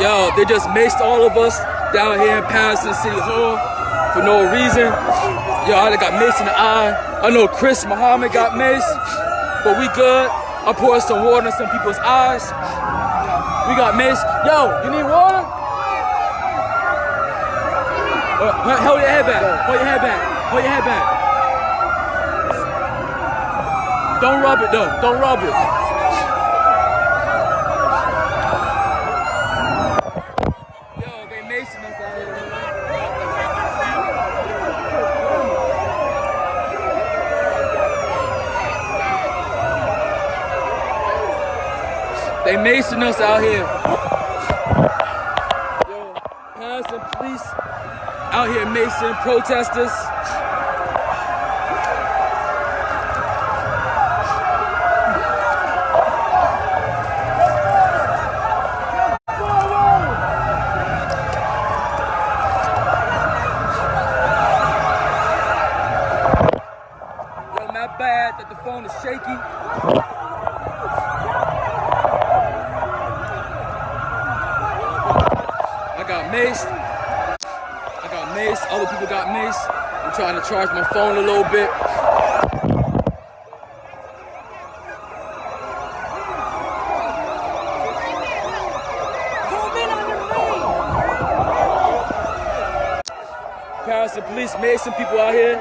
Yo, they just maced all of us down here in Paterson City Hall for no reason. Yo, I got maced in the eye. I know Chris Muhammad got maced, but we good. I poured some water in some people's eyes. We got maced. Yo, you need water? Hold your head back. Hold your head back. Hold your head back. Don't rub it though. Don't rub it. They macing us out here. Yo, Paterson police out here macing protesters. Yo, not bad that the phone is shaky. I got maced. Other people got maced. I'm trying to charge my phone a little bit. Paterson police maced some people out here.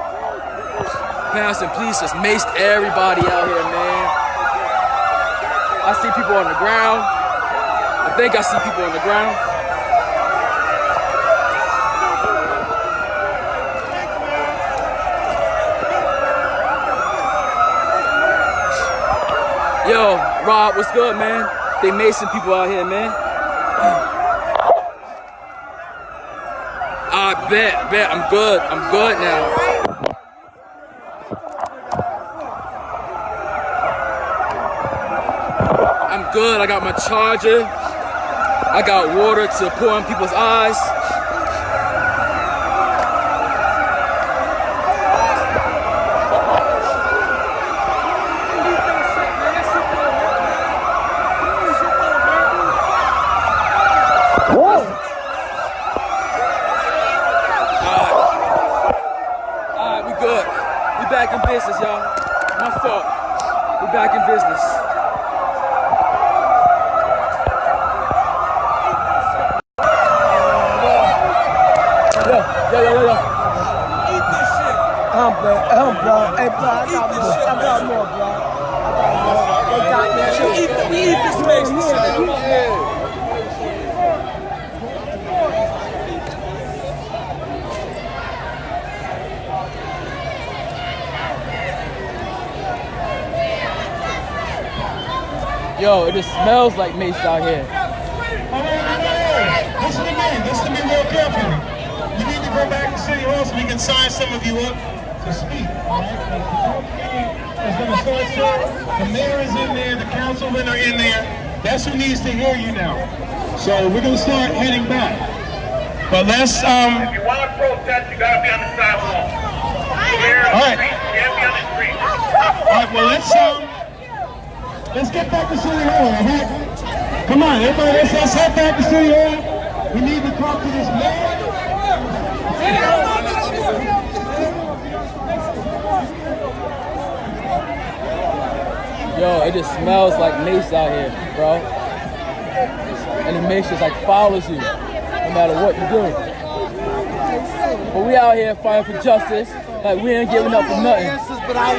Paterson police just maced everybody out here, man. I see people on the ground. I think I see people on the ground. Yo, Rob, what's good, man? They macing people out here, man. I bet, I'm good now. I'm good, I got my charger. I got water to pour in people's eyes. Good. We back in business, y'all. My fault. We back in business. Yo. Eat this shit. I'm bro. Hey, bro, I got more, bro. They got that shit. We eat this mix. Yo, it just smells like mace out here. Listen to me real carefully. You need to go back to City Hall so we can sign some of you up to speak. All right? It's going to start soon. The mayor is in there, the councilmen are in there. That's who needs to hear you now. So we're going to start heading back. But let's... If you want to protest, you got to be on the sidewalk. All right. You can't be on the street. All right, well, let's get back to City Hall, all right? Come on, everybody, let's head back to City Hall. We need to talk to this man. Yo, it just smells like mace out here, bro. And the mace just like follows you, no matter what you do. But we out here fighting for justice, like we ain't giving up for nothing.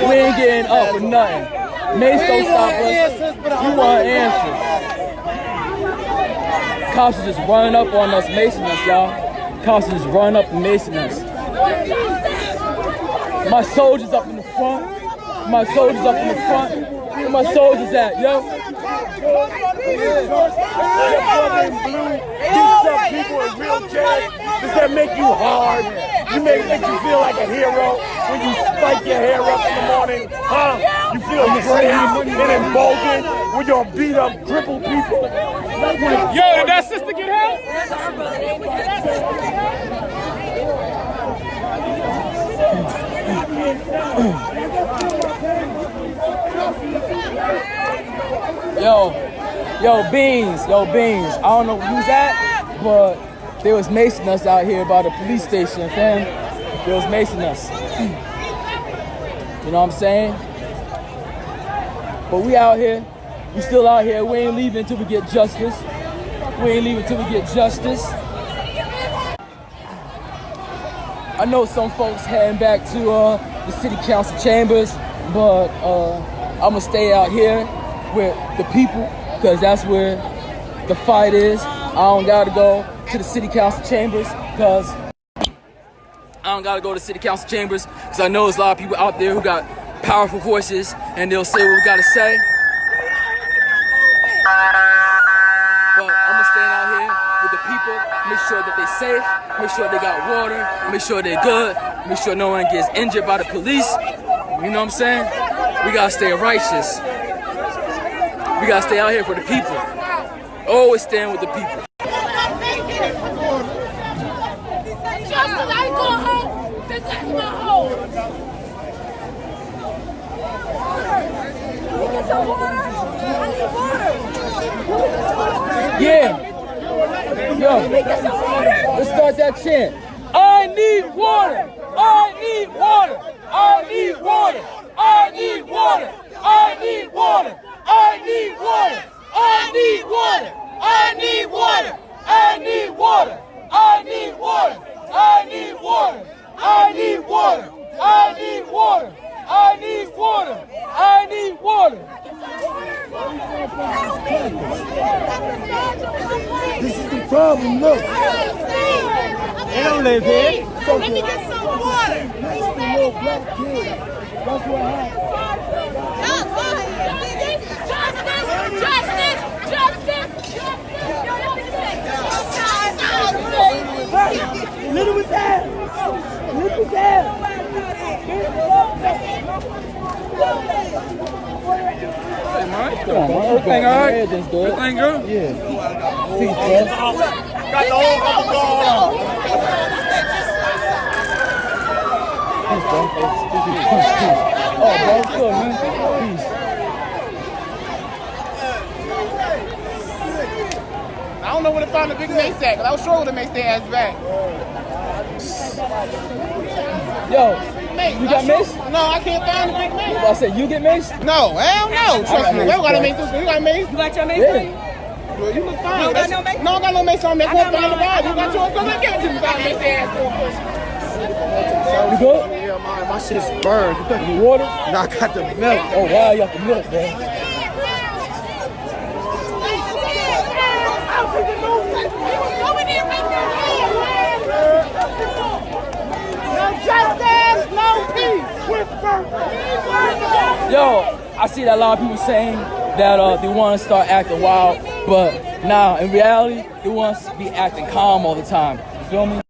We ain't getting up for nothing. Mace don't stop us. We want answers. Cops are just running up on us, macing us, y'all. Cops are just running up and macing us. My soldiers up in the front. My soldiers up in the front. Where my soldiers at, yo? People in wheelchairs. Does that make you hard? You make you feel like a hero when you spike your hair up in the morning, huh? You feel brave and emboldened when you're beat up, crippled people. Yo, did that sister get help? Yo, Yo, Beans. I don't know who's at, but they was macing us out here by the police station, fam. They was macing us. You know what I'm saying? But we out here. We still out here. We ain't leaving until we get justice. I know some folks heading back to the city council chambers, but I'm gonna stay out here with the people because that's where the fight is. I don't gotta go to the city council chambers because I know there's a lot of people out there who got powerful voices and they'll say what we gotta say. But I'm gonna stand out here with the people, make sure that they're safe, make sure they got water, make sure they're good, make sure no one gets injured by the police. You know what I'm saying? We gotta stay righteous. We gotta stay out here for the people. Always stand with the people. Justice, I ain't going home. This is my home. Can we get some water? I need water. Yeah. Yo, Can we get some water? let's start that chant. I need water. I need water. I need water. I need water. I need water. I need water. I need water. I need water. I need water. I need water. I need water. I need water. I need water. I need water. I need water. This is the problem, look. They don't live here. Let me get some water. This is the little black kid. That's what happened. Little was that. Little was that. Hey, man, come on, man. Everything all right? Everything's good. Everything good? Yeah. Peace, bro. Got the whole bubble going on. Peace, bro. Peace. Oh, bro, it's good, man. Peace. I don't know where to find the big mace at, because I was sure to mace their ass back. Yo, you got mace? No, I can't find the big mace. I said, you get mace? No, hell no. Trust me. We got a mace. You got a mace? You got your mace? Yeah. Well, you look fine. You got no mace? No, I got no mace on me. I can't find the bag. You got yours? Go ahead, give it to me. Got mace their ass. You good? Yeah, my shit's burned. You got the water? Now I got the milk. Oh, wow, you got the milk, bro. Justice, no peace. Yo, I see that a lot of people saying that they want to start acting wild, but nah, in reality, they want us to be acting calm all the time. You feel me?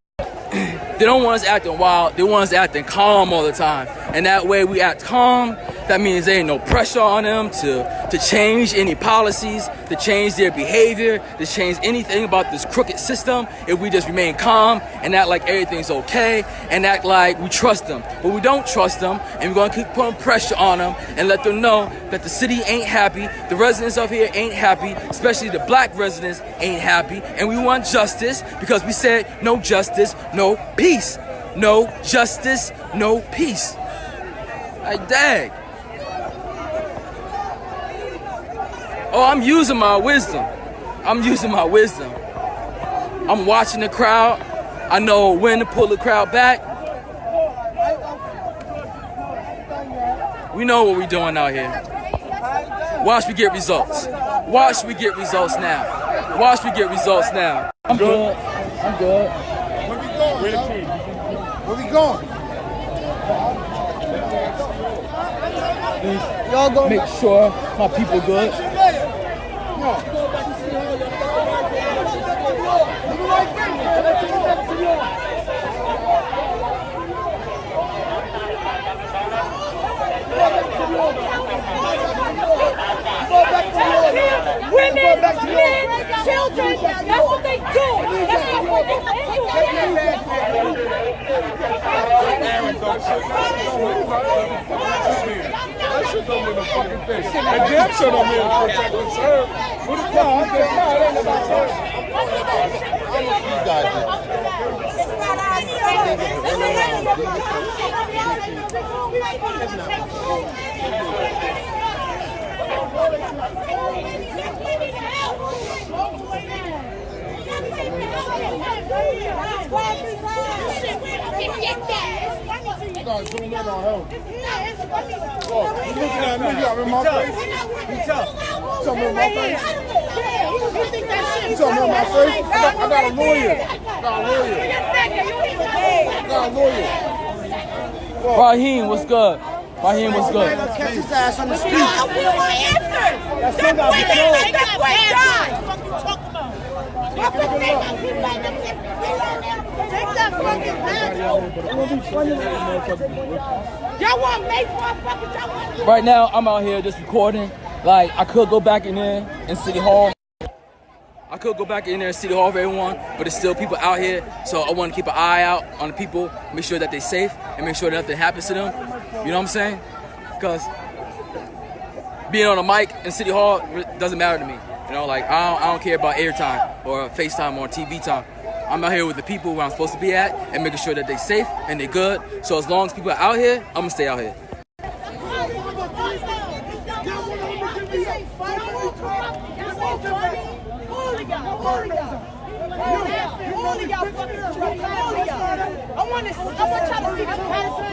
They don't want us acting wild, they want us acting calm all the time. And that way we act calm, that means there ain't no pressure on them to change any policies, to change their behavior, to change anything about this crooked system if we just remain calm and act like everything's okay and act like we trust them. But we don't trust them, and we're gonna keep putting pressure on them and let them know that the city ain't happy, the residents of here ain't happy, especially the black residents ain't happy, and we want justice because we said no justice, no peace. No justice, no peace. Like, dang. Oh, I'm using my wisdom. I'm watching the crowd. I know when to pull the crowd back. We know what we're doing out here. Watch me get results. Watch me get results now. I'm good. Where we going? Y'all go make sure my people good. Women, men, children, that's what they do. That's what they do. That shit don't mean a fucking thing. That damn shit don't mean a protecting serve. What the fuck? No, it ain't about that. You guys You gotta zoom in on him. Look, you looking at me, you got me in my face? You tell me in my face? You tell me in my face? I got a lawyer. Raheem, what's good? Raheem, what's good? Catch his ass on the street. That's still got to be told. Take that fucking man. Y'all want to make motherfuckers. Right now, I'm out here just recording. Like, I could go back in there in City Hall. I could go back in there in City Hall for everyone, but there's still people out here. So I want to keep an eye out on the people, make sure that they're safe, and make sure that nothing happens to them. You know what I'm saying? Because being on a mic in City Hall doesn't matter to me. You know, like, I don't care about airtime or FaceTime or TV time. I'm out here with the people where I'm supposed to be at and making sure that they're safe and they're good. So as long as people are out here, I'm going to stay out here. I want y'all to see Paterson.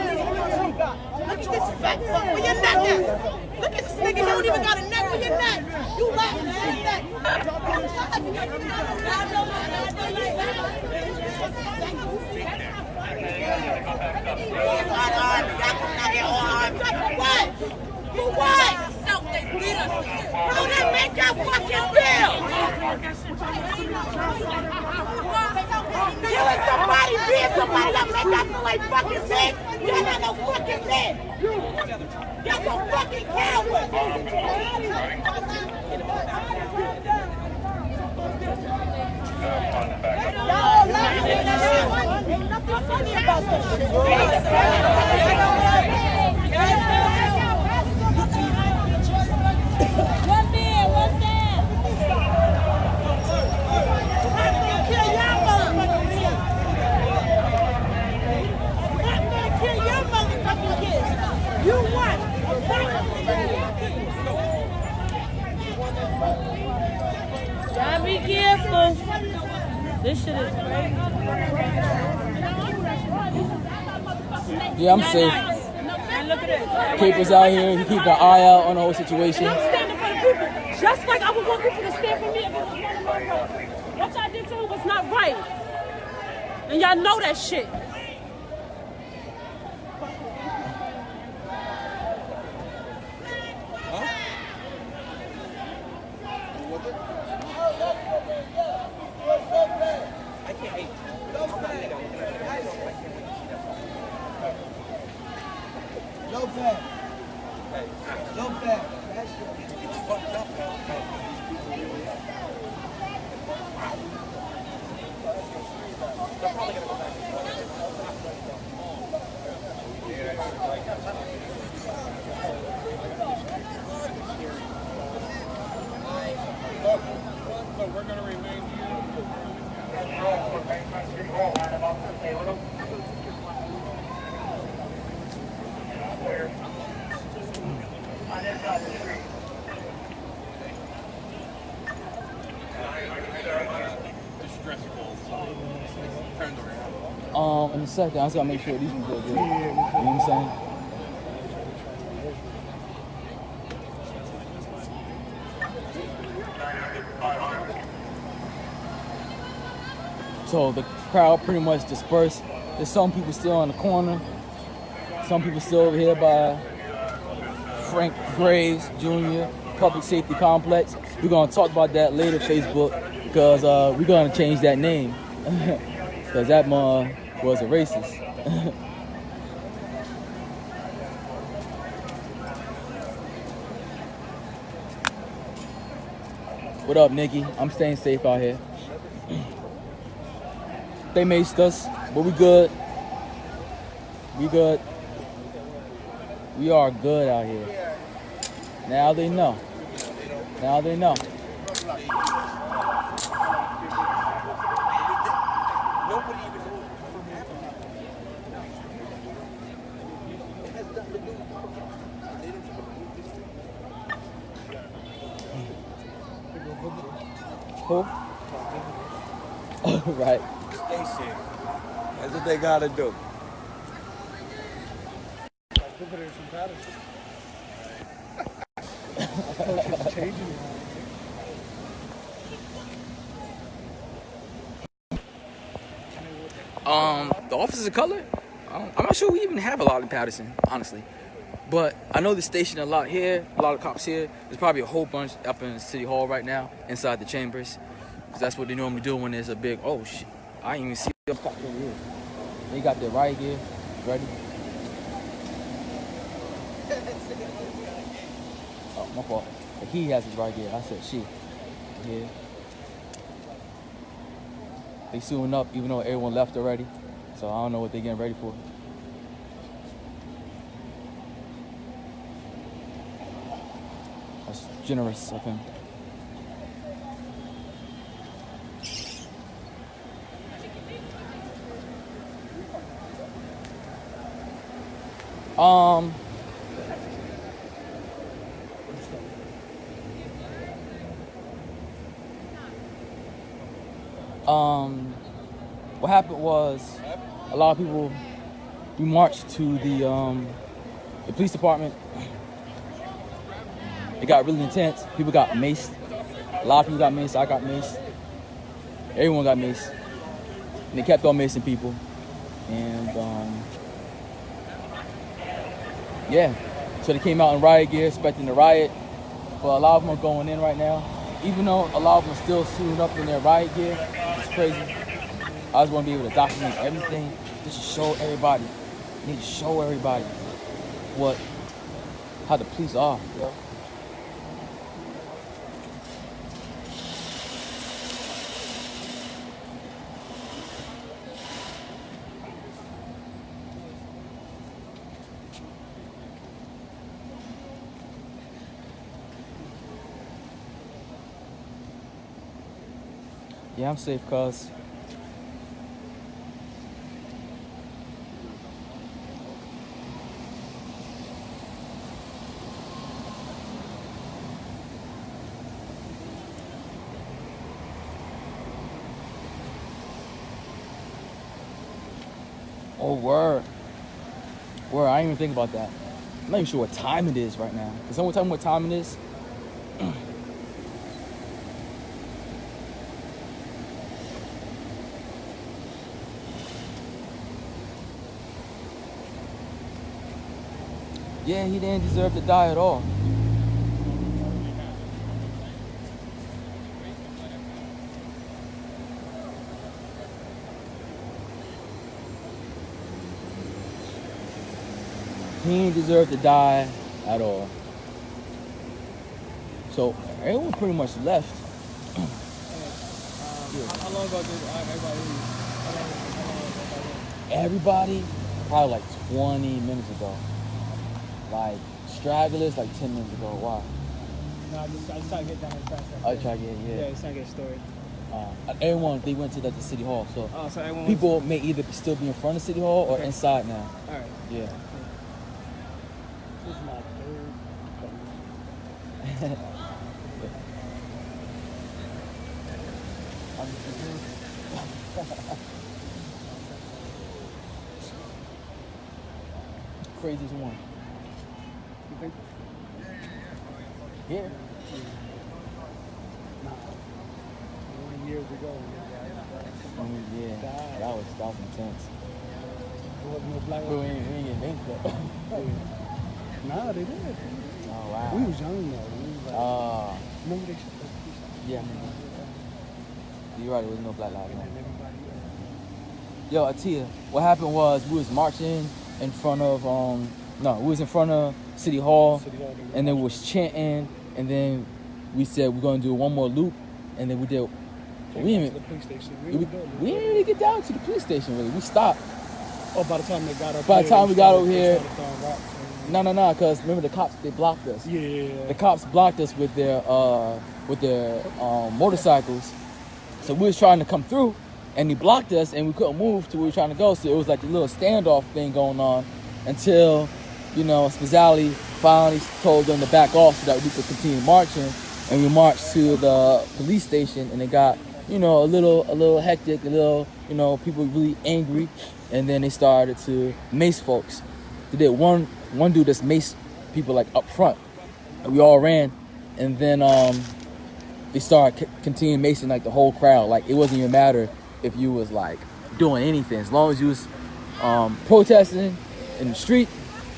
Look at this fat fuck. Where your neck at? Look at this nigga. He don't even got a neck. Where your neck? You laughing at his neck. What? For what? Bro, that make y'all fucking bill. Killing somebody, being somebody that make y'all feel like fucking sick. Y'all not no fucking men. Y'all some fucking cowards. Y'all laughing at that. Ain't nothing funny about this shit. One man, one down. I'm gonna kill y'all motherfucking kids. I'm gonna kill your motherfucking kids. You what? Gotta be careful. This shit is crazy. Yeah, I'm safe. And look at this. Capers out here, he keep an eye out on the whole situation. And I'm standing for the people, just like I would want people to stand for me if it was one of my brothers. What y'all did to me was not right. And y'all know that shit. No bad. No bad. That's fucked up. Look, we're going to remain here. In a second, I just gotta make sure these people are good. You know what I'm saying? So the crowd pretty much dispersed. There's some people still on the corner. Some people still over here by Frank Graves Jr. Public Safety Complex. We're gonna talk about that later, Facebook, because we're gonna change that name. Because that man was a racist. What up, Nikki? I'm staying safe out here. They maced us, but we good. We good. We are good out here. Now they know. Now they know. Who? Oh, right. Stay safe. That's what they gotta do. The Officers of Color, I'm not sure we even have a lot in Paterson, honestly. But I know the station a lot here, a lot of cops here. There's probably a whole bunch up in City Hall right now, inside the chambers. Because that's what they normally do when there's a big, oh shit, I didn't even see them cops over here. They got their riot gear ready. Oh, my fault. He has his riot gear. I said she. Yeah. They suing up even though everyone left already. So I don't know what they're getting ready for. That's generous of him. What happened was a lot of people, we marched to the police department. It got really intense. People got maced. A lot of people got maced. I got maced. Everyone got maced. And they kept on macing people. And yeah, so they came out in riot gear expecting the riot. But a lot of them are going in right now. Even though a lot of them are still suited up in their riot gear, it's crazy. I just want to be able to document everything, just to show everybody. You need to show everybody how the police are, yo. Yeah, I'm safe, cuz. Oh, word. Word, I didn't even think about that. I'm not even sure what time it is right now. Can someone tell me what time it is? Yeah, he didn't deserve to die at all. He didn't deserve to die at all. So everyone pretty much left. How long ago did everybody leave? Everybody, probably like 20 minutes ago. Like stragglers, like 10 minutes ago. Why? No, I just trying to get down fast. I try to get, yeah. Yeah, just trying to get a story. Everyone, they went to the city hall. So, so everyone people may either still be in front of city hall or inside now. All right. Yeah. This is my third. Craziest one. You think? Yeah. Nah. 20 years ago. Yeah. That was intense. There wasn't no black. We ain't get named though. Nah, they did. Oh wow. We was young though. We was like, remember they yeah. You're right. There was no Black Lives Matter. Yo, Atia, what happened was we was marching in front of we was in front of City Hall, and then we was chanting, and then we said we're gonna do one more loop, and then we did We didn't to the police station. we didn't really get down to the police station really. We stopped. Oh, by the time they got up By the here, time we got over they here, started throwing rocks and- no, because remember the cops, they blocked us. Yeah. The cops blocked us with their motorcycles. So we was trying to come through, and he blocked us, and we couldn't move to where we were trying to go. So it was like a little standoff thing going on until, Spazzali finally told them to back off so that we could continue marching. And we marched to the police station, and it got, a little hectic, people really angry. And then they started to mace folks. They did one dude that's mace people like up front, and we all ran. And then they started continuing macing like the whole crowd. Like it wasn't even matter if you was like doing anything, as long as you was protesting in the street,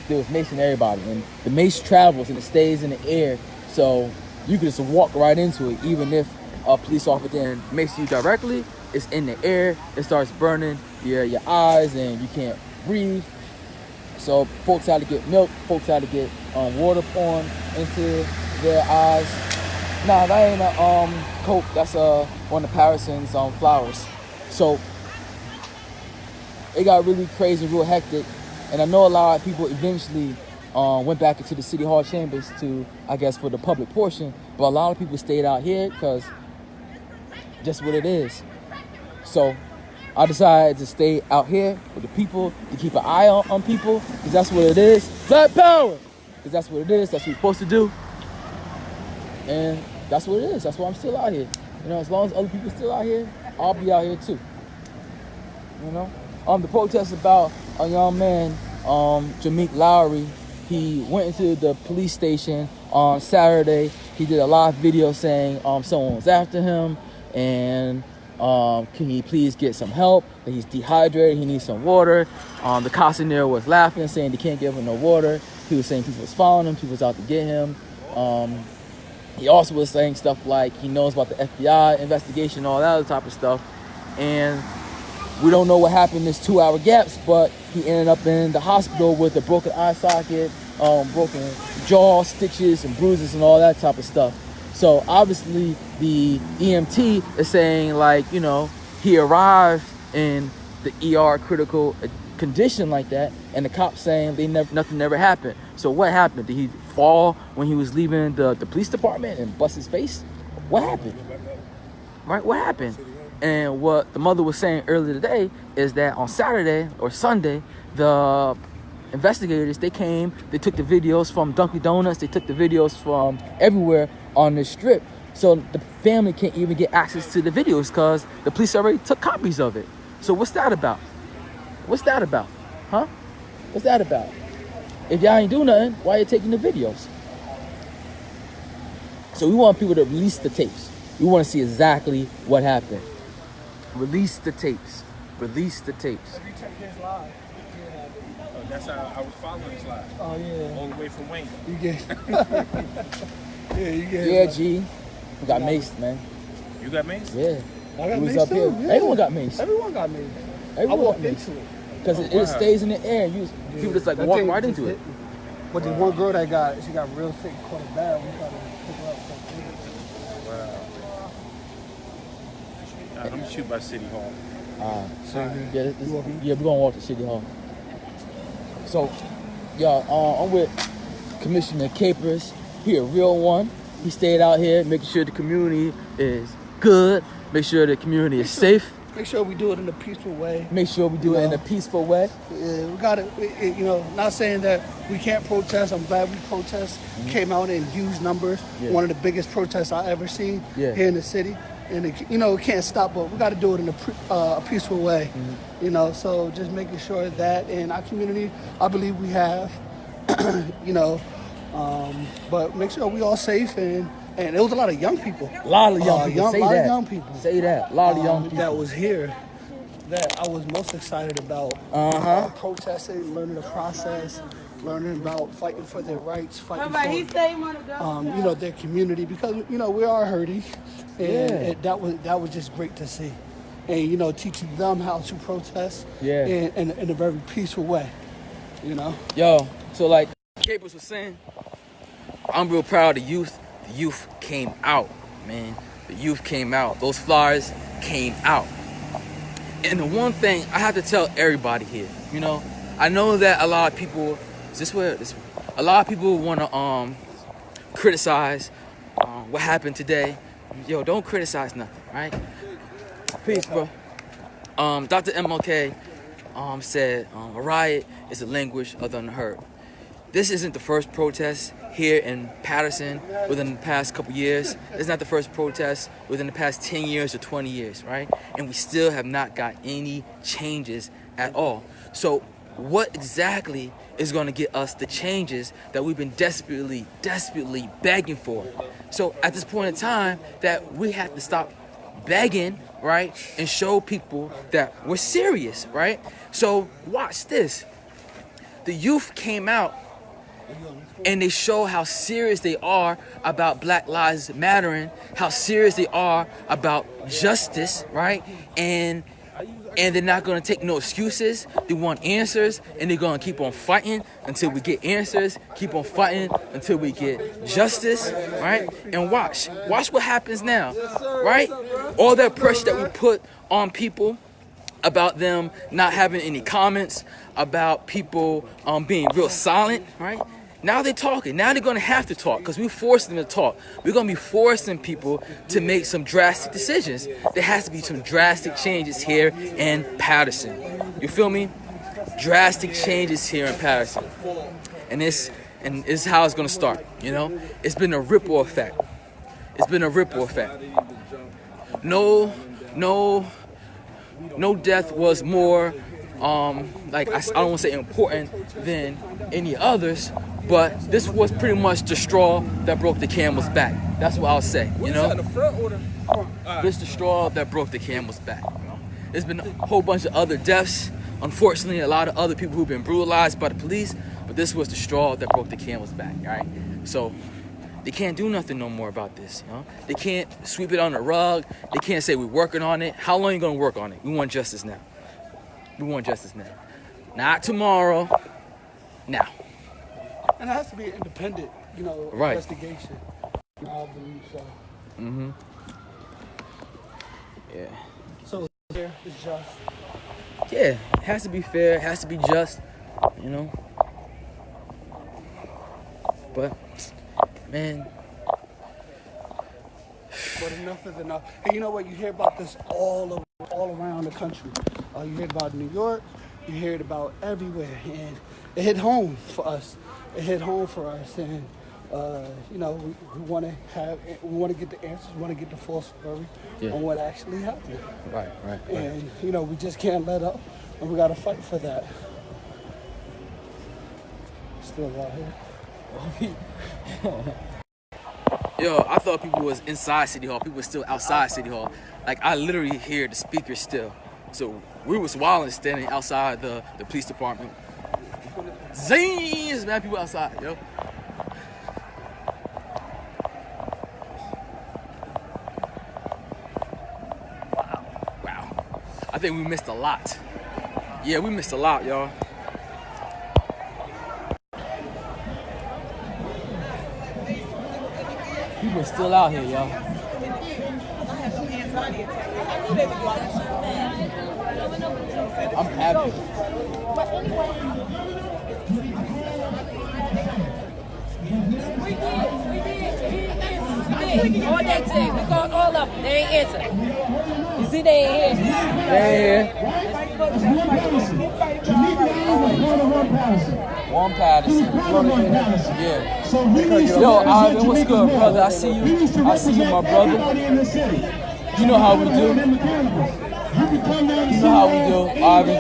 they was macing everybody. And the mace travels and it stays in the air, so you could just walk right into it, even if a police officer didn't mace you directly. It's in the air. It starts burning your eyes, and you can't breathe. So folks had to get milk. Folks had to get water poured into their eyes. Nah, that ain't a Coke. That's one of Paterson's flowers. So it got really crazy, real hectic, and I know a lot of people eventually went back into the city hall chambers to, I guess, for the public portion. But a lot of people stayed out here because just what it is. So I decided to stay out here with the people, to keep an eye on people, because that's what it is. Black power! Because that's what it is. That's what we're supposed to do. And that's what it is. That's why I'm still out here. As long as other people are still out here, I'll be out here too. The protest about a young man, Jameek Lowry. He went into the police station on Saturday. He did a live video saying someone was after him, and can he please get some help? That he's dehydrated, he needs some water. The cops in there was laughing, saying they can't give him no water. He was saying people was following him, people was out to get him. He also was saying stuff like he knows about the FBI investigation, all that other type of stuff. And we don't know what happened in this 2-hour gaps, but he ended up in the hospital with a broken eye socket, broken jaw, stitches and bruises and all that type of stuff. So obviously the EMT is saying he arrived in the ER critical condition like that, and the cops saying nothing never happened. So what happened? Did he fall when he was leaving the police department and bust his face? What happened? Right? What happened? And what the mother was saying earlier today is that on Saturday or Sunday, the investigators, they came, they took the videos from Dunkin' Donuts, they took the videos from everywhere on this strip. So the family can't even get access to the videos because the police already took copies of it. So what's that about? What's that about? Huh? What's that about? If y'all ain't do nothing, why you taking the videos? So we want people to release the tapes. We want to see exactly what happened. Release the tapes. Release the tapes. Have you checked his live? Oh, that's how I was following his live. Oh, yeah. All the way from Wayne. You get... you get... Yeah, G. We got maced, man. You got maced? Yeah. I got We was maced up too. here. Yeah. Everyone got maced. Everyone got maced. I Everyone walked got maced. into it. Because it stays in the air. People just That walk thing right just into it. hit me. But the one girl that she got real sick, caught it bad. We tried to pick her up. Let me shoot by City Hall. Yeah, we're gonna walk to City Hall. So, y'all, I'm with Commissioner Capers. He a real one. He stayed out here making sure the community is good, make sure the community is safe. Make sure we do it in a peaceful way. Make sure we do it in a peaceful way. Yeah, we got to, not saying that we can't protest. I'm glad we protest. Came out in huge numbers. Yeah. One of the biggest protests I ever seen here in the city. And, it can't stop, but we got to do it in a peaceful way. So just making sure that in our community, I believe we have, but make sure we all safe. And there was a lot of young people. A lot of young people. Say that. Young people. Say that. A lot of young people. That was here that I was most excited about. Protesting, learning the process, learning about fighting for their rights, fighting for their community, because we are hurting, and that was just great to see, and teaching them how to protest in a very peaceful way. Yo, so like Capers was saying, I'm real proud of the youth. The youth came out, man. the youth came out. Those flyers came out. And the one thing I have to tell everybody here, you know, I know that a lot of people, a lot of people want to criticize what happened today. Yo, don't criticize nothing, right? Peace, bro. Dr. MLK said a riot is a language of the unheard. This isn't the first protest here in Paterson within the past couple years. It's not the first protest within the past 10 years or 20 years, right? And we still have not got any changes at all. So what exactly is going to get us the changes that we've been desperately begging for? So at this point in time, that we have to stop begging, right? And show people that we're serious, right? So watch this. The youth came out and they show how serious they are about Black Lives Mattering, how serious they are about justice, right? And they're not going to take no excuses. They want answers, and they're going to keep on fighting until we get answers, keep on fighting until we get justice, right? And watch what happens now, right? All that pressure that we put on people about them not having any comments, about people being real silent, right? Now they're talking. Now they're going to have to talk because we forced them to talk. We're going to be forcing people to make some drastic decisions. There has to be some drastic changes here in Paterson. You feel me? Drastic changes here in Paterson. And this is how it's going to start, you know? It's been a ripple effect. It's been a ripple effect. No death was more, I don't want to say important than any others, but this was pretty much the straw that broke the camel's back. That's what I'll say, you know? This is the straw that broke the camel's back. You know? There's been a whole bunch of other deaths. Unfortunately, a lot of other people who've been brutalized by the police, but this was the straw that broke the camel's back, all right? So they can't do nothing no more about this, you know? They can't sweep it on the rug. They can't say we're working on it. How long are you gonna work on it? We want justice now. We want justice now. Not tomorrow, now. And it has to be an independent, you know, investigation. I believe so. Mm-hmm. Yeah. So fair, it's just. Yeah, it has to be fair, it has to be just, you know. But, man. But enough is enough. And you know what? You hear about this all around the country. You hear about New York. You hear it about everywhere, and it hit home for us. It hit home for us, and you know, we want to get the answers. We want to get the full story on what actually happened. Right. And you know, we just can't let up, and we got to fight for that. Still out here. Yo, I thought people was inside City Hall. People was still outside City Hall. Like, I literally hear the speakers still. So we was wilding standing outside the police department. Zing! Man, people outside, yo. Wow. I think we missed a lot. Yeah, we missed a lot, y'all. People are still out here, y'all. I'm happy. We did. All they took. We called all of them. They ain't answer. You see, they ain't here. They ain't here. One Paterson. Yeah. Yo, Ivan, what's good, brother? I see you, my brother. You know how we do. You know how we do, Ivan.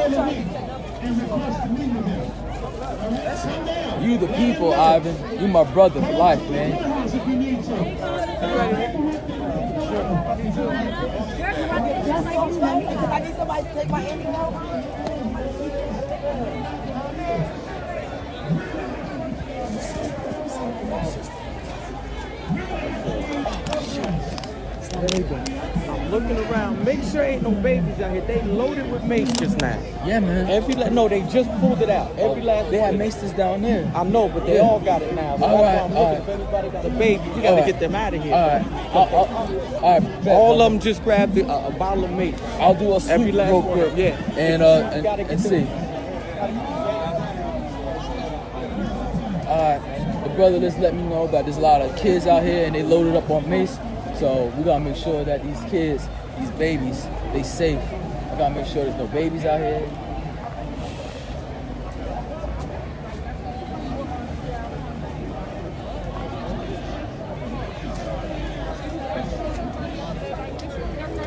You the people, Ivan. You my brother for life, man. I need somebody to take my interview. I'm looking around. Make sure ain't no babies out here. They loaded with mace just now. Yeah, man. No, they just pulled it out. Every last They had one. maces down there. I know, but they all got it now. So All that's right, why I'm all looking. If anybody got a baby, we gotta get them out of here. All right. All right. Bet, All of them just grabbed a bottle of mace. I'll do a sweep Every last real one. quick. Yeah. And see. All right. The brother just let me know that there's a lot of kids out here and they loaded up on mace. So we gotta make sure that these kids, these babies, they safe. I gotta make sure there's no babies out here.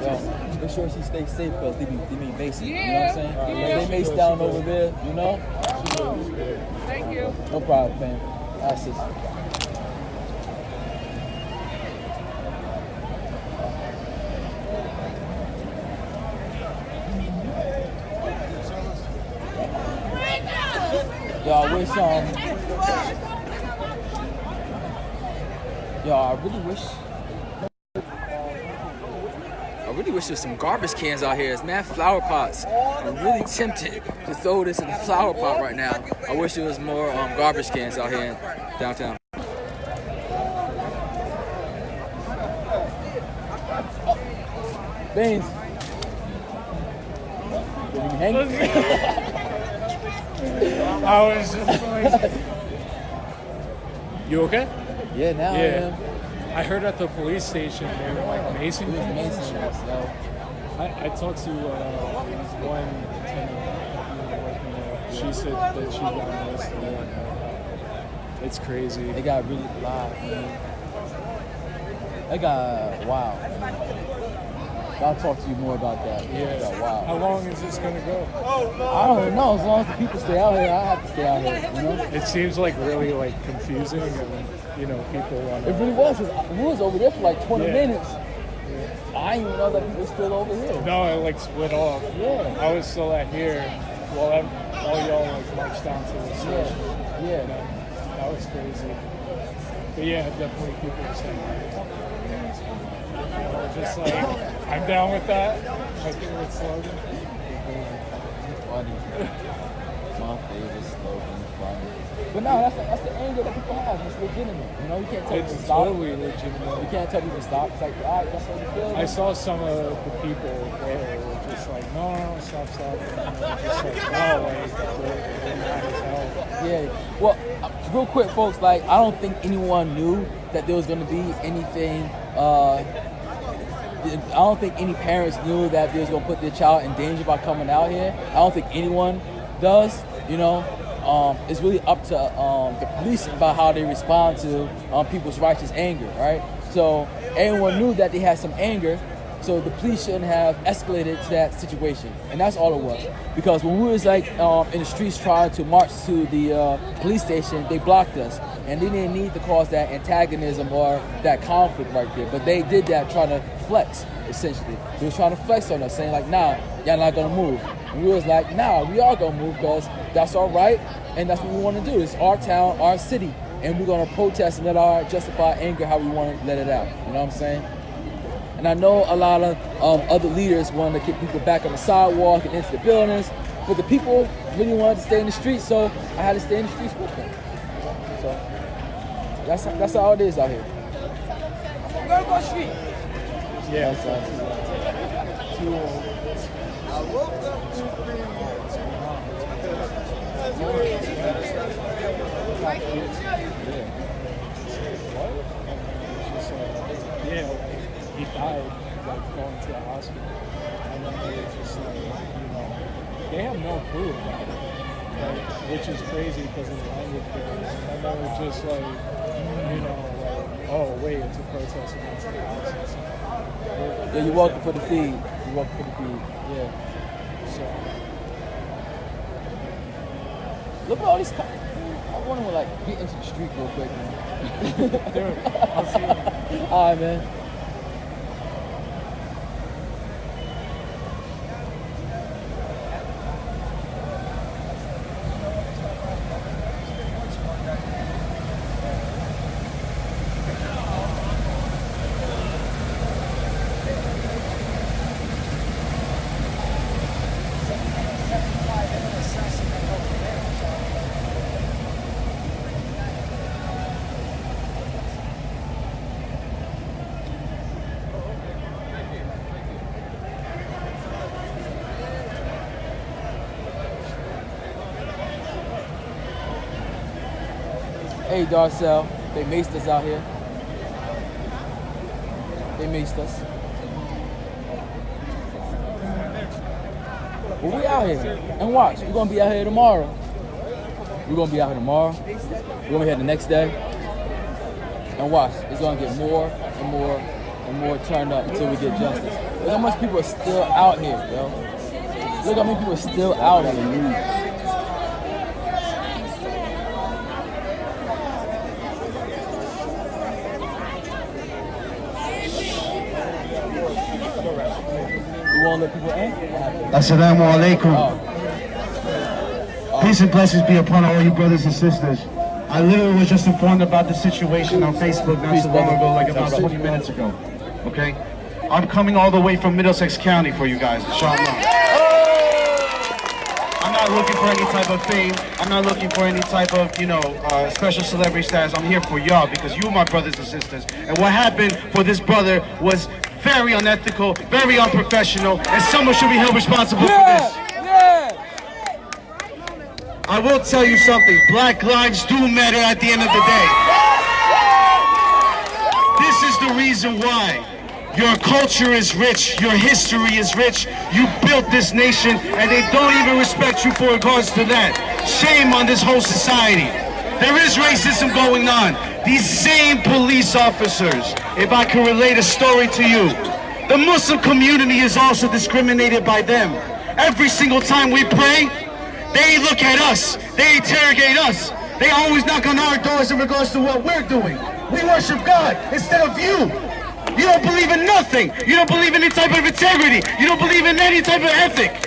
Yo, make sure she stays safe because they be macing. You know what I'm saying? They mace down over there, you know? Thank you. No problem, fam. That's it. Yo, I wish I really wish there's some garbage cans out here. It's mad flower pots. I'm really tempted to throw this in the flower pot right now. I wish there was more garbage cans out here in downtown. Beans. I was just like, you okay? Yeah, now I am. I heard at the police station they were like macing. I talked to one tenant working there. She said that she got maced. It's crazy. They got really loud, man. They got wow. I'll talk to you more about that. Yeah. Wow. How long is this gonna go? I don't know. As long as the people stay out here, I have to stay out here. You know. It seems like really like confusing, and you know people want. It really was. 'Cause we was over there for like 20 minutes. I didn't even know that people were still over here. No, I like split off. Yeah. I was still at here while all y'all like marched down to the station. Yeah. You know, that was crazy. But yeah, definitely people were saying just like, I'm down with that. My favorite slogan. Funny. My favorite slogan, funny. But no, that's the anger that people have. It's legitimate. You know, you can't tell people to stop. It's totally legitimate. You can't tell people to stop. It's like, all right, that's how you feel. I saw some of the people there were just like, no, stop. And just like, wow, like, they're mad as hell. Yeah. Well, real quick, folks, like, I don't think anyone knew that there was going to be anything, I don't think any parents knew that they was going to put their child in danger by coming out here. I don't think anyone does, you know. It's really up to the police about how they respond to people's righteous anger, right? So everyone knew that they had some anger, so the police shouldn't have escalated to that situation. And that's all it was. Because when we was like in the streets trying to march to the police station, they blocked us. And they didn't need to cause that antagonism or that conflict right there. But they did that trying to flex, essentially. They was trying to flex on us, saying like, nah, y'all not gonna move. And we was like, nah, we are gonna move because that's our right and that's what we want to do. It's our town, our city. And we're gonna protest and let our justified anger how we want to let it out. You know what I'm saying? And I know a lot of other leaders wanted to get people back on the sidewalk and into the buildings, but the people really wanted to stay in the streets, so I had to stay in the streets with them. So that's how it is out here. Go street. Yeah. Yeah, he died like going to the hospital, and then they were just like, you know, they have no clue about it, like, which is crazy because of the language barriers. And then they were just like, you know, like, oh wait, it's a protest against the house. Yeah, you're welcome for the feed. You're welcome for the feed. Yeah. So look at all these. I want to like get into the street real quick, man. Dude, I'll see you. All right, man. Hey, Darcel, they maced us out here. They maced us. But we out here. And watch, we're going to be out here tomorrow. We're going to be out here tomorrow. We're going to be here the next day. And watch, it's going to get more and more and more turned up until we get justice. Look how much people are still out here, yo. Look how many people are still out here. You won't let people in? Assalamu alaikum. Peace and blessings be upon all you brothers and sisters. I literally was just informed about the situation on Facebook not so long ago, like about 20 minutes ago. Okay? I'm coming all the way from Middlesex County for you guys, inshallah. I'm not looking for any type of fame. I'm not looking for any type of, special celebrity status. I'm here for y'all because you are my brothers and sisters. And what happened for this brother was very unethical, very unprofessional, and someone should be held responsible for this. I will tell you something, black lives do matter at the end of the day. This is the reason why. Your culture is rich, your history is rich, you built this nation, and they don't even respect you for regards to that. Shame on this whole society. There is racism going on. These same police officers, if I can relate a story to you, the Muslim community is also discriminated by them. Every single time we pray, they look at us, they interrogate us. They always knock on our doors in regards to what we're doing. We worship God instead of you. You don't believe in nothing. You don't believe in any type of integrity. You don't believe in any type of ethic.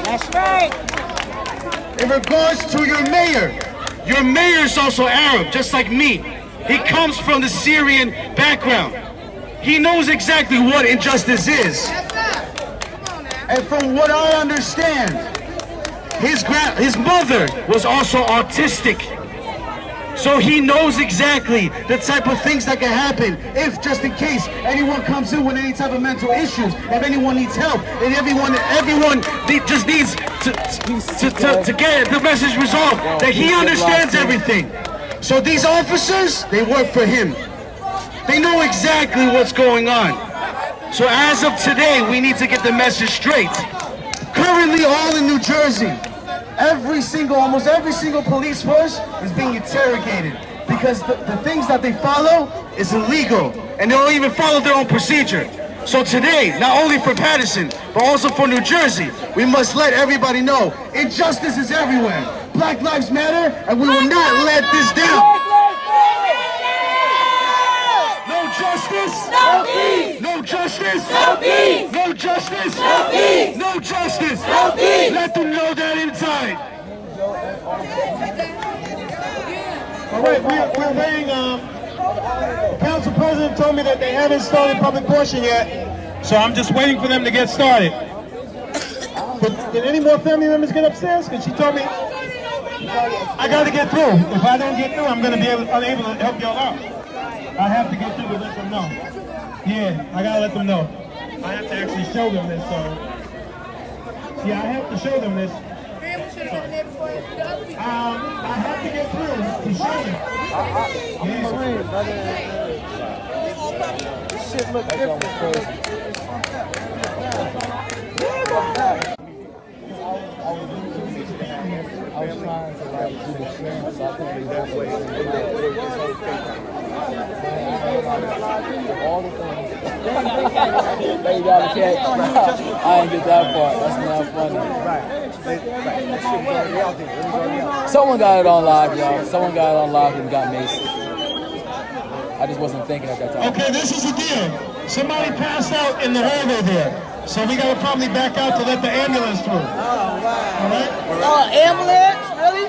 That's right. In regards to your mayor is also Arab, just like me. He comes from the Syrian background. He knows exactly what injustice is. And from what I understand, his mother was also autistic. So he knows exactly the type of things that can happen if, just in case, anyone comes in with any type of mental issues, if anyone needs help, and everyone just needs to get the message resolved, that he understands everything. So these officers, they work for him. They know exactly what's going on. So as of today, we need to get the message straight. Currently, all in New Jersey, almost every single police force is being interrogated because the things that they follow is illegal, and they don't even follow their own procedure. So today, not only for Paterson, but also for New Jersey, we must let everybody know injustice is everywhere. Black lives matter, and we will not let this down. No justice, no peace. No justice, no peace. No justice, no peace. No justice, no peace. Let them know that inside. All right, we're waiting. The council president told me that they haven't started public portion yet, so I'm just waiting for them to get started. Did any more family members get upstairs? Because she told me I got to get through. If I don't get through, I'm going to be unable to help y'all out. I have to get through to let them know. Yeah, I got to let them know. I have to actually show them this, so. Yeah, I have to show them this. I have to get through to show them. Shit look different. I was trying to like do the stream, so I couldn't be that way. All the things. Baby got a cat. I ain't get that part. That's not funny. Someone got it on live, y'all. Someone got it on live and got maced. I just wasn't thinking at that time. Okay, this is the deal. Somebody passed out in the hallway there. So we gotta probably back out to let the ambulance through. Oh, wow. All right? Oh, ambulance? Really?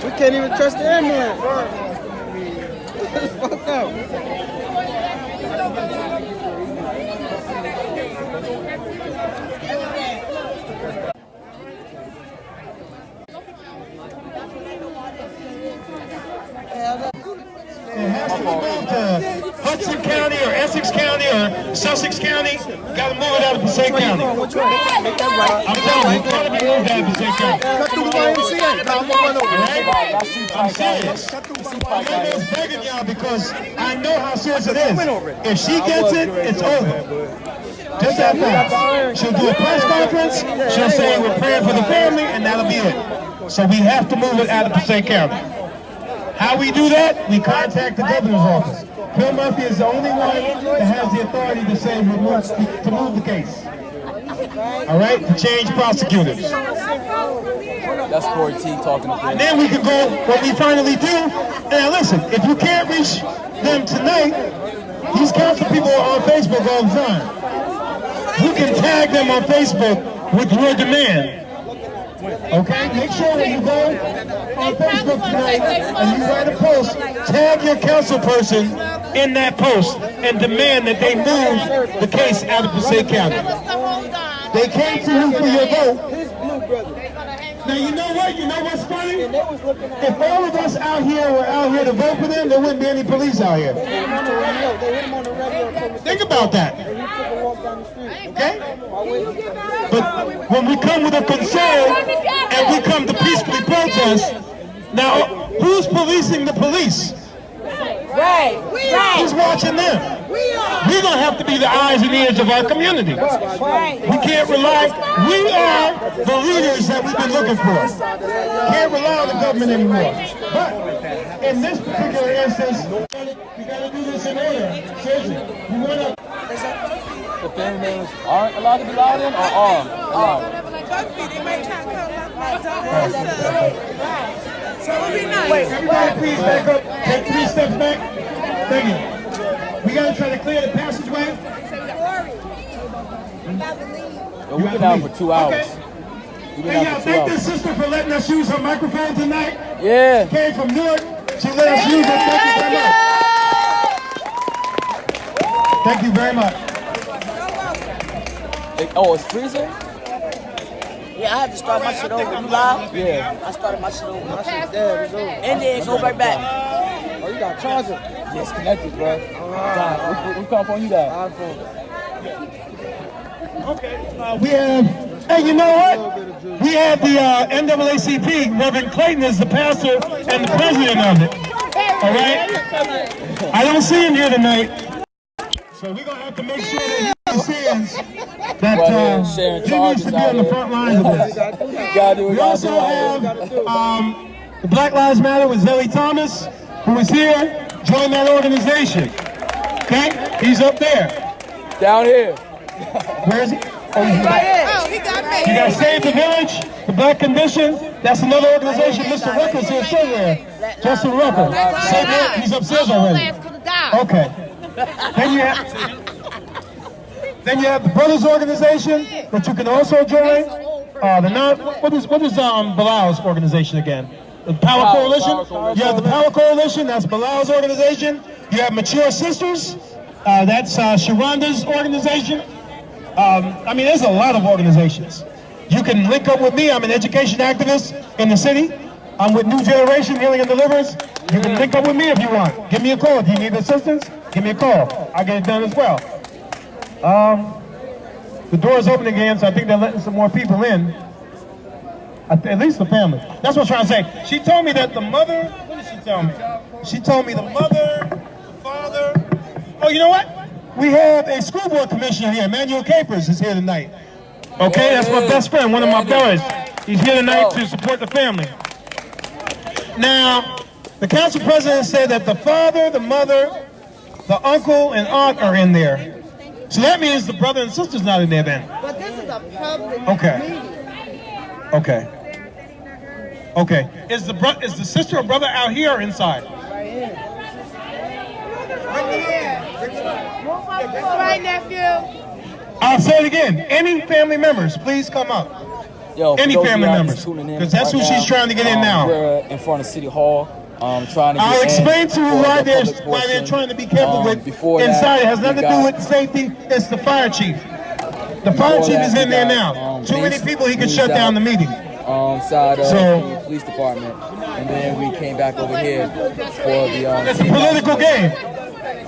We can't even trust the ambulance. It's fucked up. It has to be moved to Hudson County or Essex County or Sussex County, you gotta move it out of Passaic County. I'm telling you, it's gotta be moved out of Passaic County. Cut through the YMCA. No, I'm gonna run over. I'm serious. I'm just begging y'all because I know how serious it is. If she gets it, it's over. Just that fast. She'll do a press conference, she'll say we're praying for the family, and that'll be it. So we have to move it out of Passaic County. How we do that? We contact the governor's office. Bill Murphy is the only one that has the authority to say to move the case. All right? To change prosecutors. That's Corey T talking to And then we can go, what we finally do, now listen, if you can't reach them tonight, these council people are on Facebook all the time. You can tag them on Facebook with your demand. Okay? Make sure when you go on Facebook tonight and you write a post, tag your council person in that post and demand that they move the case out of Passaic County. They came to you for your vote. Now you know what? You know what's funny? If all of us out here were out here to vote for them, there wouldn't be any police out here. Think about that. Okay? But when we come with a concern and we come to peacefully protest, now who's policing the police? Right. Who's watching them? We're going to have to be the eyes and ears of our community. We can't rely. We are the leaders that we've been looking for. Can't rely on the government anymore. But in this particular instance, we got to do this in order. Seriously. We want to. The family members aren't allowed to be allowed in or are allowed? Wait, everybody please back up. Take 3 steps back. Thank you. We got to try to clear the passageway. Yo, we've been out for 2 hours. Okay. We've been Hey, out y'all, for 2 thank hours. this sister for letting us use her microphone tonight. Yeah. She came from Newark. She let us use it. Thank you very much. Oh, it's freezing? Yeah, I had to start my shit over. You live? Yeah. I started my shit over. My shit's dead. It's over. And then go right back. Oh, you got a charger? Disconnected, bro. What kind of phone you got? iPhone. Okay. We have, hey, you know what? We have the NAACP. Reverend Clayton is the pastor and the president of it. All right? I don't see him here tonight. So we're going to have to make sure that he understands that he needs to be on the front lines of this. We also have the Black Lives Matter with Zelly Thomas, who is here, join that organization. Okay? He's up there. Down here. Where is he? Oh, he's Right here. Oh, he got me. You got Save the Village, the Black Condition. That's another organization. Mr. Rucker's here somewhere. Justin Rucker. He's upstairs already. Okay. Then you have the Brothers Organization that you can also join. What is Bilal's organization again? The Power Coalition. You have the Power Coalition. That's Bilal's organization. You have Mature Sisters. That's Sharonda's organization. I mean, there's a lot of organizations. You can link up with me. I'm an education activist in the city. I'm with New Generation Healing and Deliverance. You can link up with me if you want. Give me a call. If you need assistance, give me a call. I'll get it done as well. The door's open again, so I think they're letting some more people in. At least the family. That's what I'm trying to say. She told me that the mother, what did she tell me? She told me the mother, the father. Oh, you know what? We have a school board commissioner here. Emmanuel Capers is here tonight. Okay, that's my best friend, one of my brothers. He's here tonight to support the family. Now, the council president said that the father, the mother, the uncle, and aunt are in there. So that means the brother and sister's not in there then. But this is a public Okay. Okay. Okay. Is the sister or brother out here or inside? Right here. Right, nephew. I'll say it again. Any family members, please come up. Yo, any family members, because that's who she's trying to get in now. We're in front of City Hall, trying to. I'll explain to you why they're trying to be careful with inside. It has nothing to do with safety. It's the fire chief. The fire chief is in there now. Too many people, he could shut down the meeting. Side of the police department, and then we came back over here for the. It's a political game.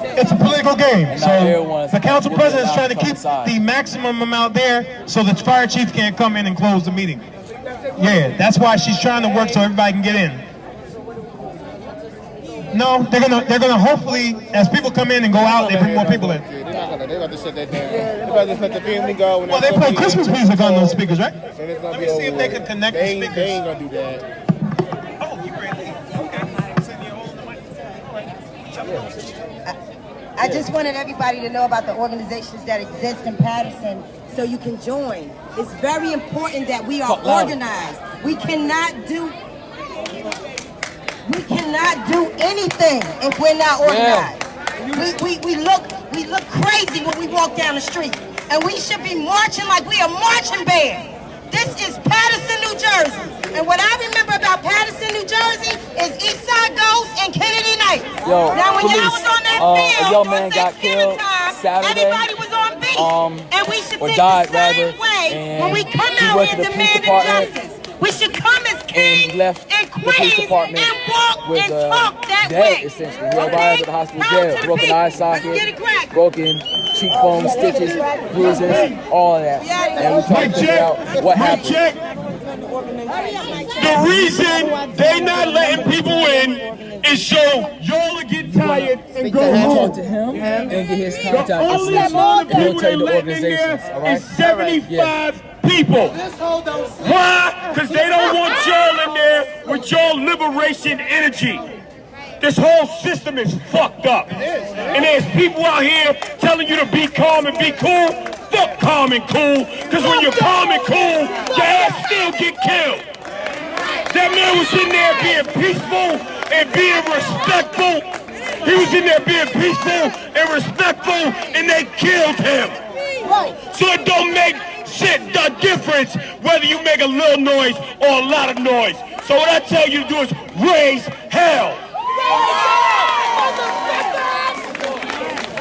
it's a political game. And So not everyone's the council looking president is out trying to for the keep side. the maximum amount there so the fire chief can't come in and close the meeting. Yeah, that's why she's trying to work so everybody can get in. No, they're gonna hopefully, as people come in and go out, they bring more people in. They're about to shut that down. They're about to let the family go. Well, they play Christmas music on those speakers, right? So it's gonna Let be me see over if they with. can connect the They ain't speakers. gonna do that. Oh, you ready? I just wanted everybody to know about the organizations that exist in Paterson so you can join. It's very important that we are organized. We cannot do anything if we're not organized. We look crazy when we walk down the street. And we should be marching like we are marching band. This is Paterson, New Jersey. And what I remember about Paterson, New Jersey is Eastside Ghost and Kennedy Night. Yo, now when y'all police, was on that a field young on man got Thanksgiving killed time, Saturday, everybody was on beat. And we should or think died, the same rather, way and when we come he out went here to the police demanding department, justice. We should come as kings left and the police queens department and walk with and talk that dead, way. essentially. He arrived at the hospital Power to dead, the broken people. eye Let's get it socket, cracked. broken cheekbone stitches, bruises, all of that. And we trying to figure out what happened. The reason they not letting people in is so y'all will get tired and go home. Talk to him and get his contact The only information. amount of He'll people tell they you the letting in organizations, there all right? is 75 people. Why? Because they don't want y'all in there with your liberation energy. This whole system is fucked up. And there's people out here telling you to be calm and be cool. Fuck calm and cool. Because when you're calm and cool, your ass still get killed. That man was in there being peaceful and being respectful. He was in there being peaceful and respectful, and they killed him. So it don't make shit the difference whether you make a little noise or a lot of noise. So what I tell you to do is raise hell.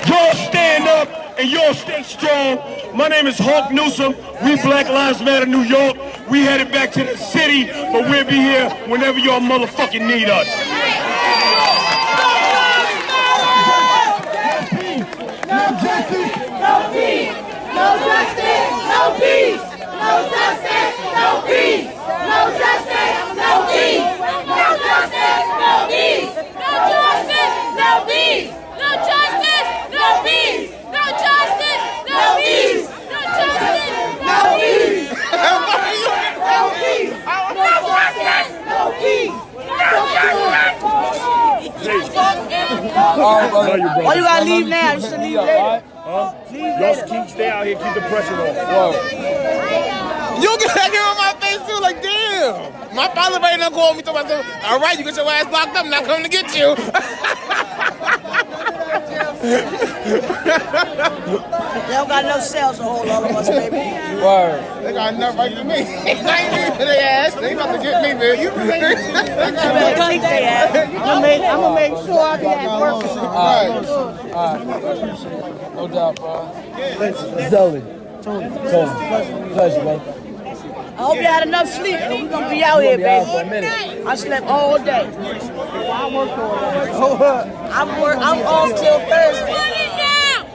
Y'all stand up and y'all stay strong. My name is Hawk Newsom. We Black Lives Matter New York. We headed back to the city, but we'll be here whenever y'all motherfucking need us. No justice, no peace. No justice, no peace. No justice, no peace. No justice, no peace. No justice, no peace. No justice, no peace. No justice, no peace. No justice, no peace. No justice, no peace. No peace. No justice, no peace. Why you gotta leave now? You should leave later. Y'all stay out here, keep the pressure on. You get that here on my face too, like damn. My father ain't gonna call me to myself. All right, you get your ass locked up. I'm not coming to get you. They don't got enough cells to hold all of us, baby. Word. They got enough right to me. I ain't leaving for their ass. They about to get me, man. You related to I'm gonna make sure I get that work. All right. No doubt, bro. Zelly. Tony. Pleasure, bro. I hope you had enough sleep. We're gonna be out here, baby. I slept all day. I'm off till Thursday.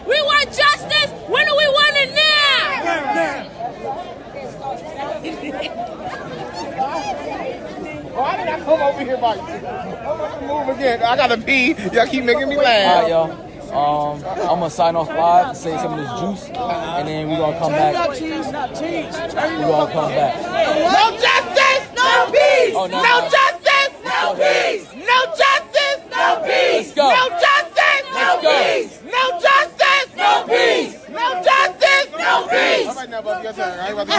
We want justice. When do we want it now? Why did I come over here by you? I'm about to move again. I gotta pee. Y'all keep making me laugh. All right, y'all. I'm gonna sign off live and say some of this juice, and then we're gonna come back. We're gonna come back. No justice, no peace. Oh, no, no no. justice, no peace. No justice, no peace. Let's go. No justice, no peace. No justice, no peace. No justice, no peace. All right, now, Buffy, your turn. I ain't about to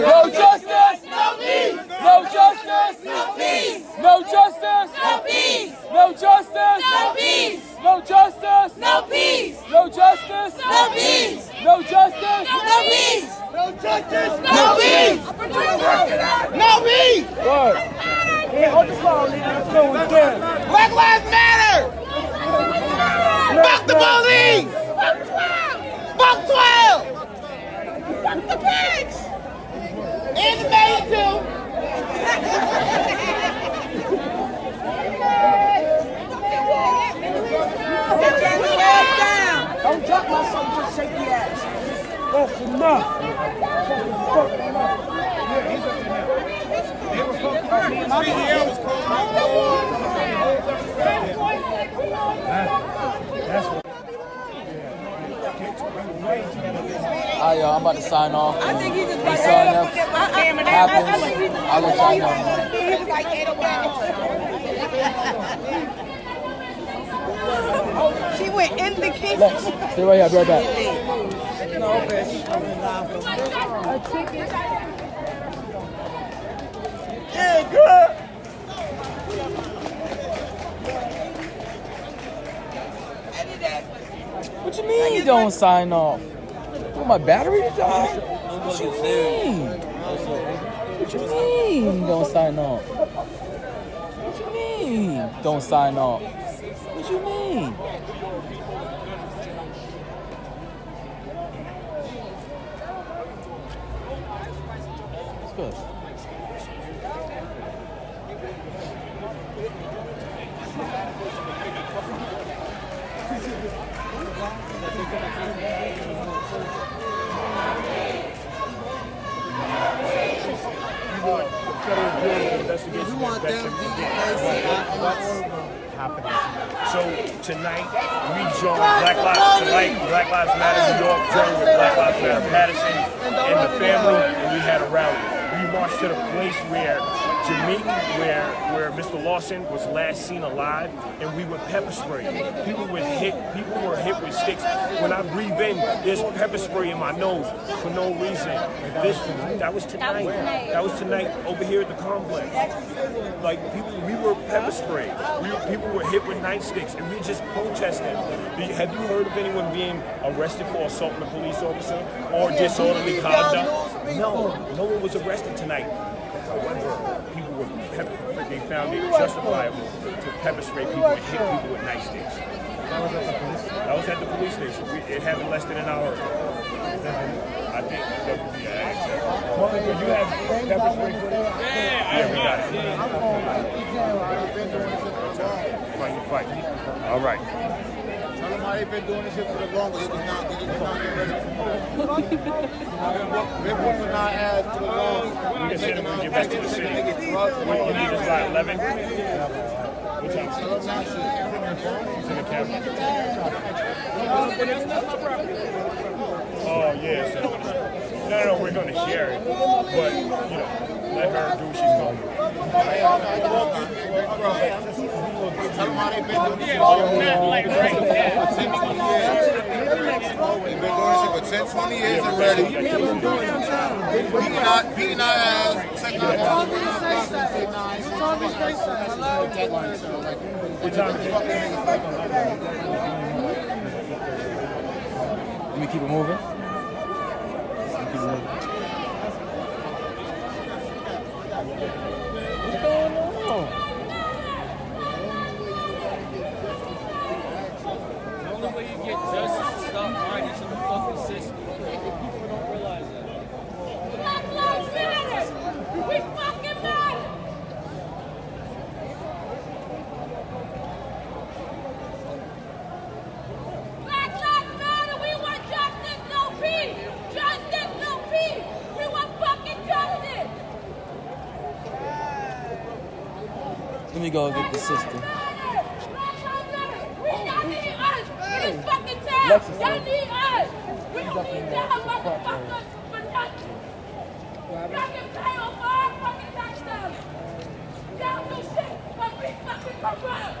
No justice. No peace. No justice. No peace. No justice. No peace. No justice. No peace. No justice. No peace. No justice. No peace. No justice. No peace. No justice. No peace. No peace. Word. Black Lives Matter. Fuck the police. Fuck 12. Fuck the pigs. And the mayor too. I'm about to sign off. I think he just When something else happens, I'll let y'all know. She went in the kitchen. Lex, stay right here. I'll be right back. No, bitch. Yeah, good. What you mean you don't sign off? Oh, my battery died? What you mean? What you mean you don't sign off? What you mean don't sign off? What you mean? It's good. We want them what's happening. So tonight we joined Black Lives Matter New York, joined with Black Lives Matter Paterson and the family, and we had a rally. We marched to the place where where Mr. Lawson was last seen alive, and we were pepper sprayed. People were hit with sticks. When I breathe in, there's pepper spray in my nose for no reason. That was tonight. That was tonight over here at the complex. Like we were pepper sprayed. People were hit with nightsticks, and we just protested. Have you heard of anyone being arrested for assaulting a police officer or disorderly conduct? No one was arrested tonight. However, they found it justifiable to pepper spray people and hit people with nightsticks. That was at the police station. It happened less than an hour ago. I think that would be an accident. You have pepper spray footage? Yeah, we got it. Fight. All right. Tell them how they've been doing this shit for the longest. They did not get ready. They were not asked for the longest. We can send them when we get back to the city. What you need is by 11? What time? It's in the camera. Oh, yeah. So, no, we're going to share it. But, let her do what she's going to do. Tell them how they've been doing this shit for 10, 20 years already. Beating our ass, taking our Let me keep it moving. What's going on? The only way you get justice is stop lying into the fucking system. People don't realize that. Black Lives Matter! We fucking matter! Black Lives Matter! We want justice, no peace! Justice, no peace! We want fucking justice! Let me go get the sister. This fucking town! Y'all need us! We don't need y'all motherfuckers for nothing! Y'all can pay off our fucking tax dollars! Y'all do shit but be fucking corrupt!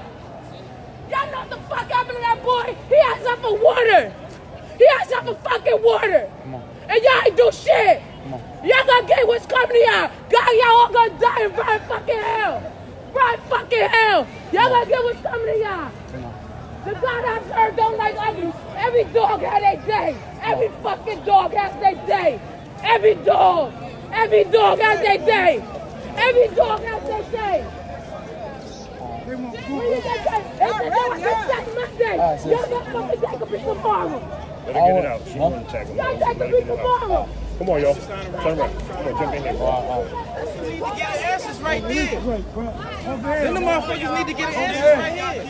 Y'all know what the fuck happened to that boy? He asked up for water! He asked up for fucking water! And y'all ain't do shit! Y'all gonna get what's coming to y'all! God, y'all all gonna die in bright fucking hell! Bright fucking hell! Y'all gonna get what's coming to y'all! The God on earth don't like ugly. Every dog has their day. Every fucking dog has their day. Every dog has their day. Every dog has their day. When you get that, it's Monday. Y'all got fucking take a piece tomorrow. Let her get it out. She want to tackle me. Y'all take a piece tomorrow. Come on, y'all. Turn around. Come on, jump in there. You need to get the answers right there. Then the motherfuckers need to get the answers right here.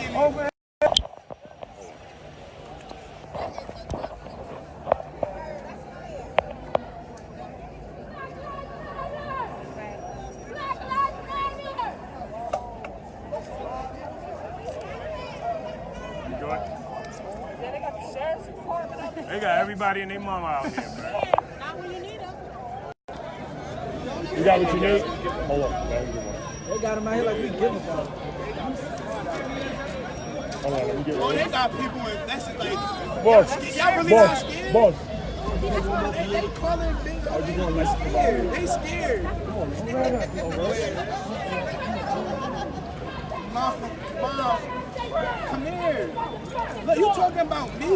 Yeah, they got the sheriff. They got everybody and their mama out here, bro. You got what you need? Hold on. They got them out here like we give a fuck. Hold on, let me get ready. They got people invested like. Boss. Y'all really not scared? Boss. They calling big. They scared. Mom, come here. Look, you talking about me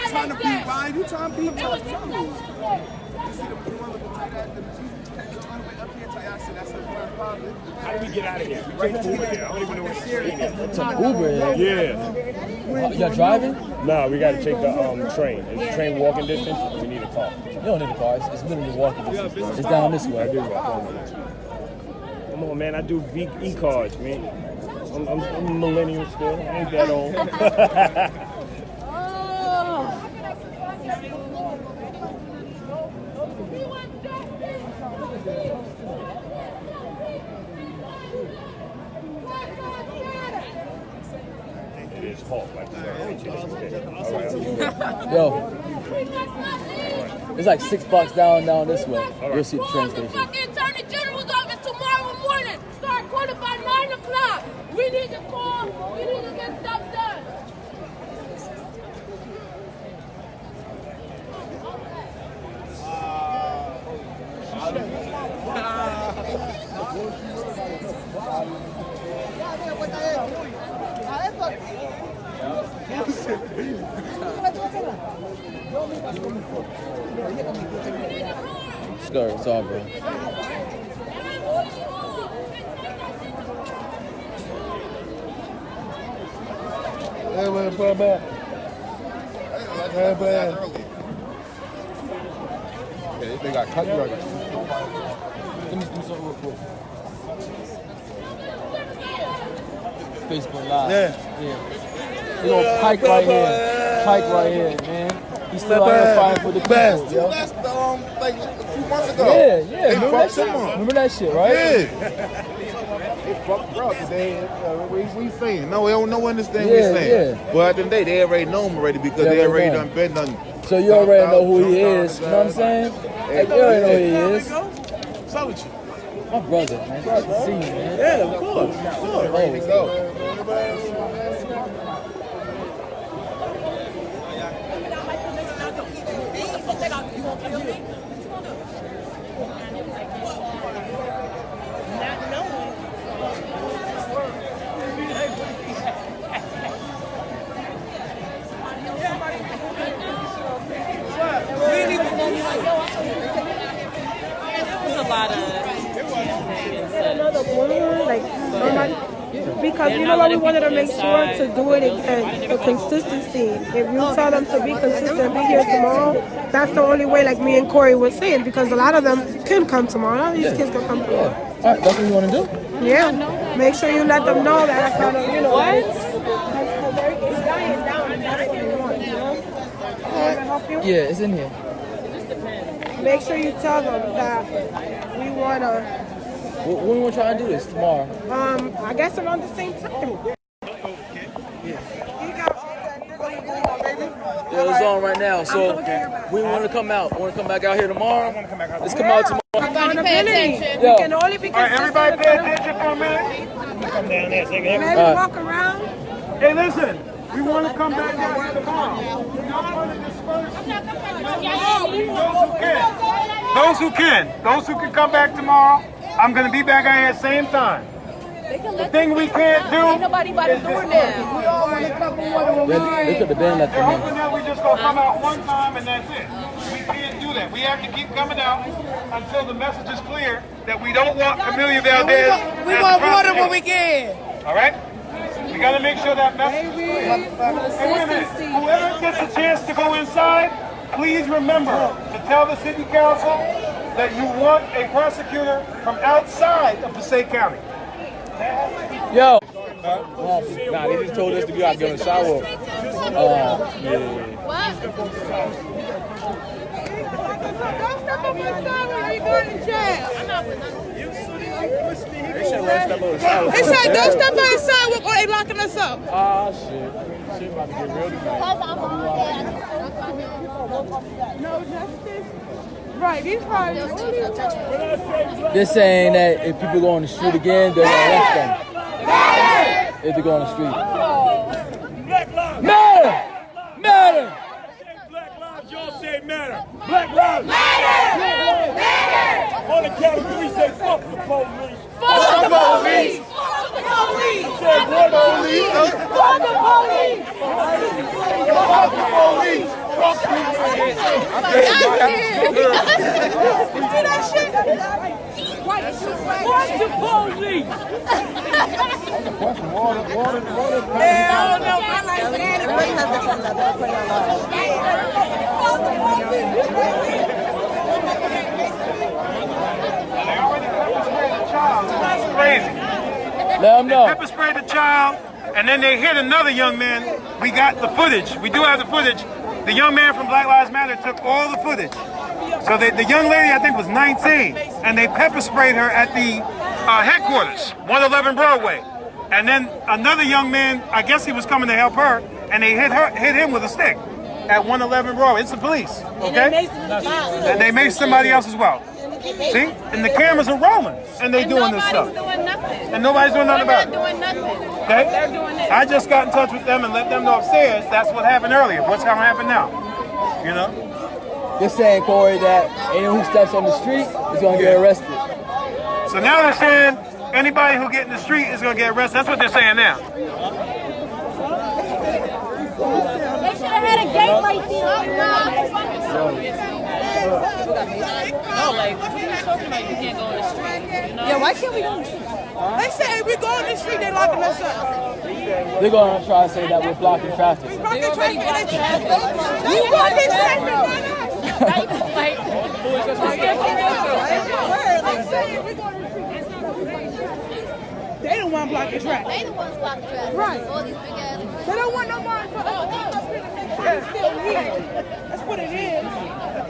trying to be fine. You trying to be tough too. How do we get out of here? We take Uber here. I don't even know where the train is. Take Uber here? Yeah. Y'all driving? No, we got to take the train. Is the train walking distance? We need a car. You don't need a car. It's literally walking distance. It's down this way. I do. Come on, man. I do e-cards, man. I'm a millennial still. I ain't that old. It is hot, like Yo, it's like $6 down this way. You'll see the train station. Fucking Attorney General's office tomorrow morning. Start quarter by 9 o'clock. We need to call. We need to get stuff done. Skirt, it's all bro. Hey, man, put it back. Hey, man. They got cut you. Let me do something real quick. Facebook Live. Yeah. You know, Pike right here. Pike right here, man. He's still out here fighting for the people, yo. That's like a few months ago. Yeah. Remember that shit, right? Yeah. They fucked up. We saying. No, they don't know understand what we saying. Yeah. But at the end of the day, they already know him already because they already done been done. So you already know who he is. You know what I'm saying? Like, you already know who he is. What's up with you? My brother, man. Good to see you, man. Yeah, of course. Ready to go. There's a lot of because you know what, we wanted to make sure to do it again, the consistency. If you tell them to be consistent, be here tomorrow, that's the only way, like me and Corey were saying, because a lot of them can come tomorrow. None of these kids can come tomorrow. All right, that's what you want to do? Yeah. Make sure you let them know that I kind of, you know. What? It's dying down, and that's what we want, you know? Can I help you? Yeah, it's in here. Make sure you tell them that we want to. When we want to try and do this? Tomorrow? I guess around the same time. Yeah, it's on right now. So we want to come out. Want to come back out here tomorrow? Let's come out tomorrow. Accountability. Yo. We can only be consistent. Everybody pay attention for a minute. Come down there. Take it. Maybe walk around. Hey, listen. We want to come back out here tomorrow. We don't want to disperse. Those who can come back tomorrow. I'm going to be back out here at the same time. The thing we can't do ain't nobody about to do it now. we all want to come forward. They could have been let them in. Hoping that we just going to come out one time and that's it. We can't do that. We have to keep coming out until the message is clear that we don't want Amelia Valdez. We want water when we can. All right? We got to make sure that message is clear. Hey, wait a minute. Whoever gets a chance to go inside, please remember to tell the city council that you want a prosecutor from outside of Passaic County. Yo. Nah, they just told us to go out and get a shower. Yeah. What? Don't step up inside when you go to jail. They said don't step outside they locking us up? Ah, shit. Shit about to get real tonight. No justice. Right, these probably. They're saying that if people go on the street again, they're gonna arrest them. If they go on the street. Matter! Matter! Black lives, y'all say matter. Black lives. Matter! On the count of three, say fuck the police. Fuck the police! Fuck the police! Say what police? Fuck the police! Fuck the police! Fuck the police! You see that shit? Fuck the police! Hell no, I like that. That's crazy. Let them know. They pepper sprayed the child, and then they hit another young man. We got the footage. We do have the footage. The young man from Black Lives Matter took all the footage. So the young lady, I think, was 19, and they pepper sprayed her at the headquarters, 111 Broadway. And then another young man, I guess he was coming to help her, and they hit him with a stick at 111 Broadway. It's the police, okay? And they maced somebody else as well. See? And the cameras are rolling, and they doing this stuff. And nobody's doing nothing about it. Okay? I just got in touch with them and let them know upstairs that's what happened earlier. What's going to happen now? You know? They're saying, Corey, that anyone who steps on the street is going to get arrested. So now they're saying anybody who get in the street is going to get arrested. That's what they're saying now. They should have had a gate right there. No, like, what are you talking about? You can't go on the street. You know? Yeah, why can't we go on the street? They say if we go on the street, they locking us up. They're going to try to say that we're blocking traffic. We blocking traffic. You blocking traffic. They don't want to block the traffic. They the ones blocking traffic. Right. All these big ass. They don't want no more. That's what it is.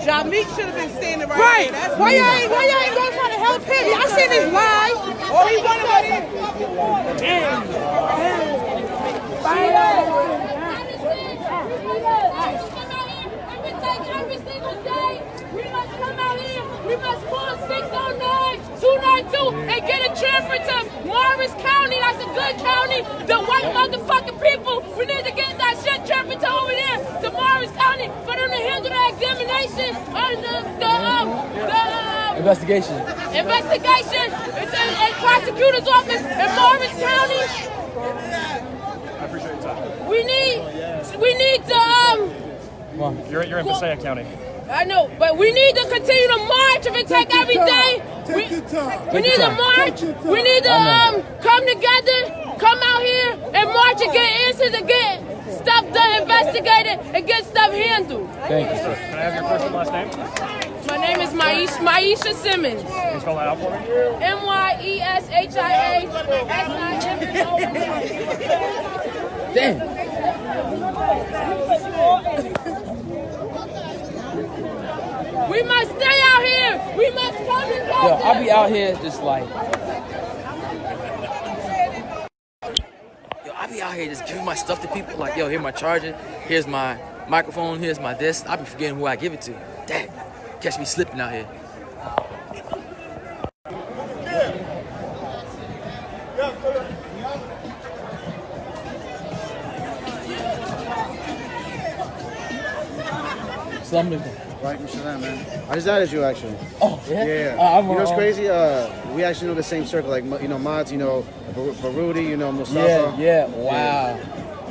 Jameek should have been standing right there. That's why y'all ain't going to try to help him? Y'all seen his live. All he wanted was him. Every single day, we must come out here. We must call 609-292 and get a transfer to Morris County. That's a good county. The white motherfucking people. We need to get that shit transferred to over there to Morris County for them to handle the examination or the Investigation. It's a prosecutor's office in Morris County. I appreciate your time. We need to Come on. You're in Passaic County. I know, but we need to continue to march. If it take every day, we need to march. We need to come together, come out here and march and get answers and get stuff done, investigated, and get stuff handled. Thank you, sir. Can I have your first and last name? My name is Maisha Simmons. Can you spell that out for me? MYESHIASIMMONS. Damn. We must stay out here. We must come together. Yo, I'll be out here just like. Yo, I'll be out here just giving my stuff to people. Like, yo, here's my charger. Here's my microphone. Here's my this. I'll be forgetting who I give it to. Dang. Catch me slipping out here. Right, man. I just added you actually. Oh, yeah? Yeah. You know what's crazy? We actually know the same circle, like, you know, Mods, you know, Baruti, you know, Mustafa. Yeah, wow.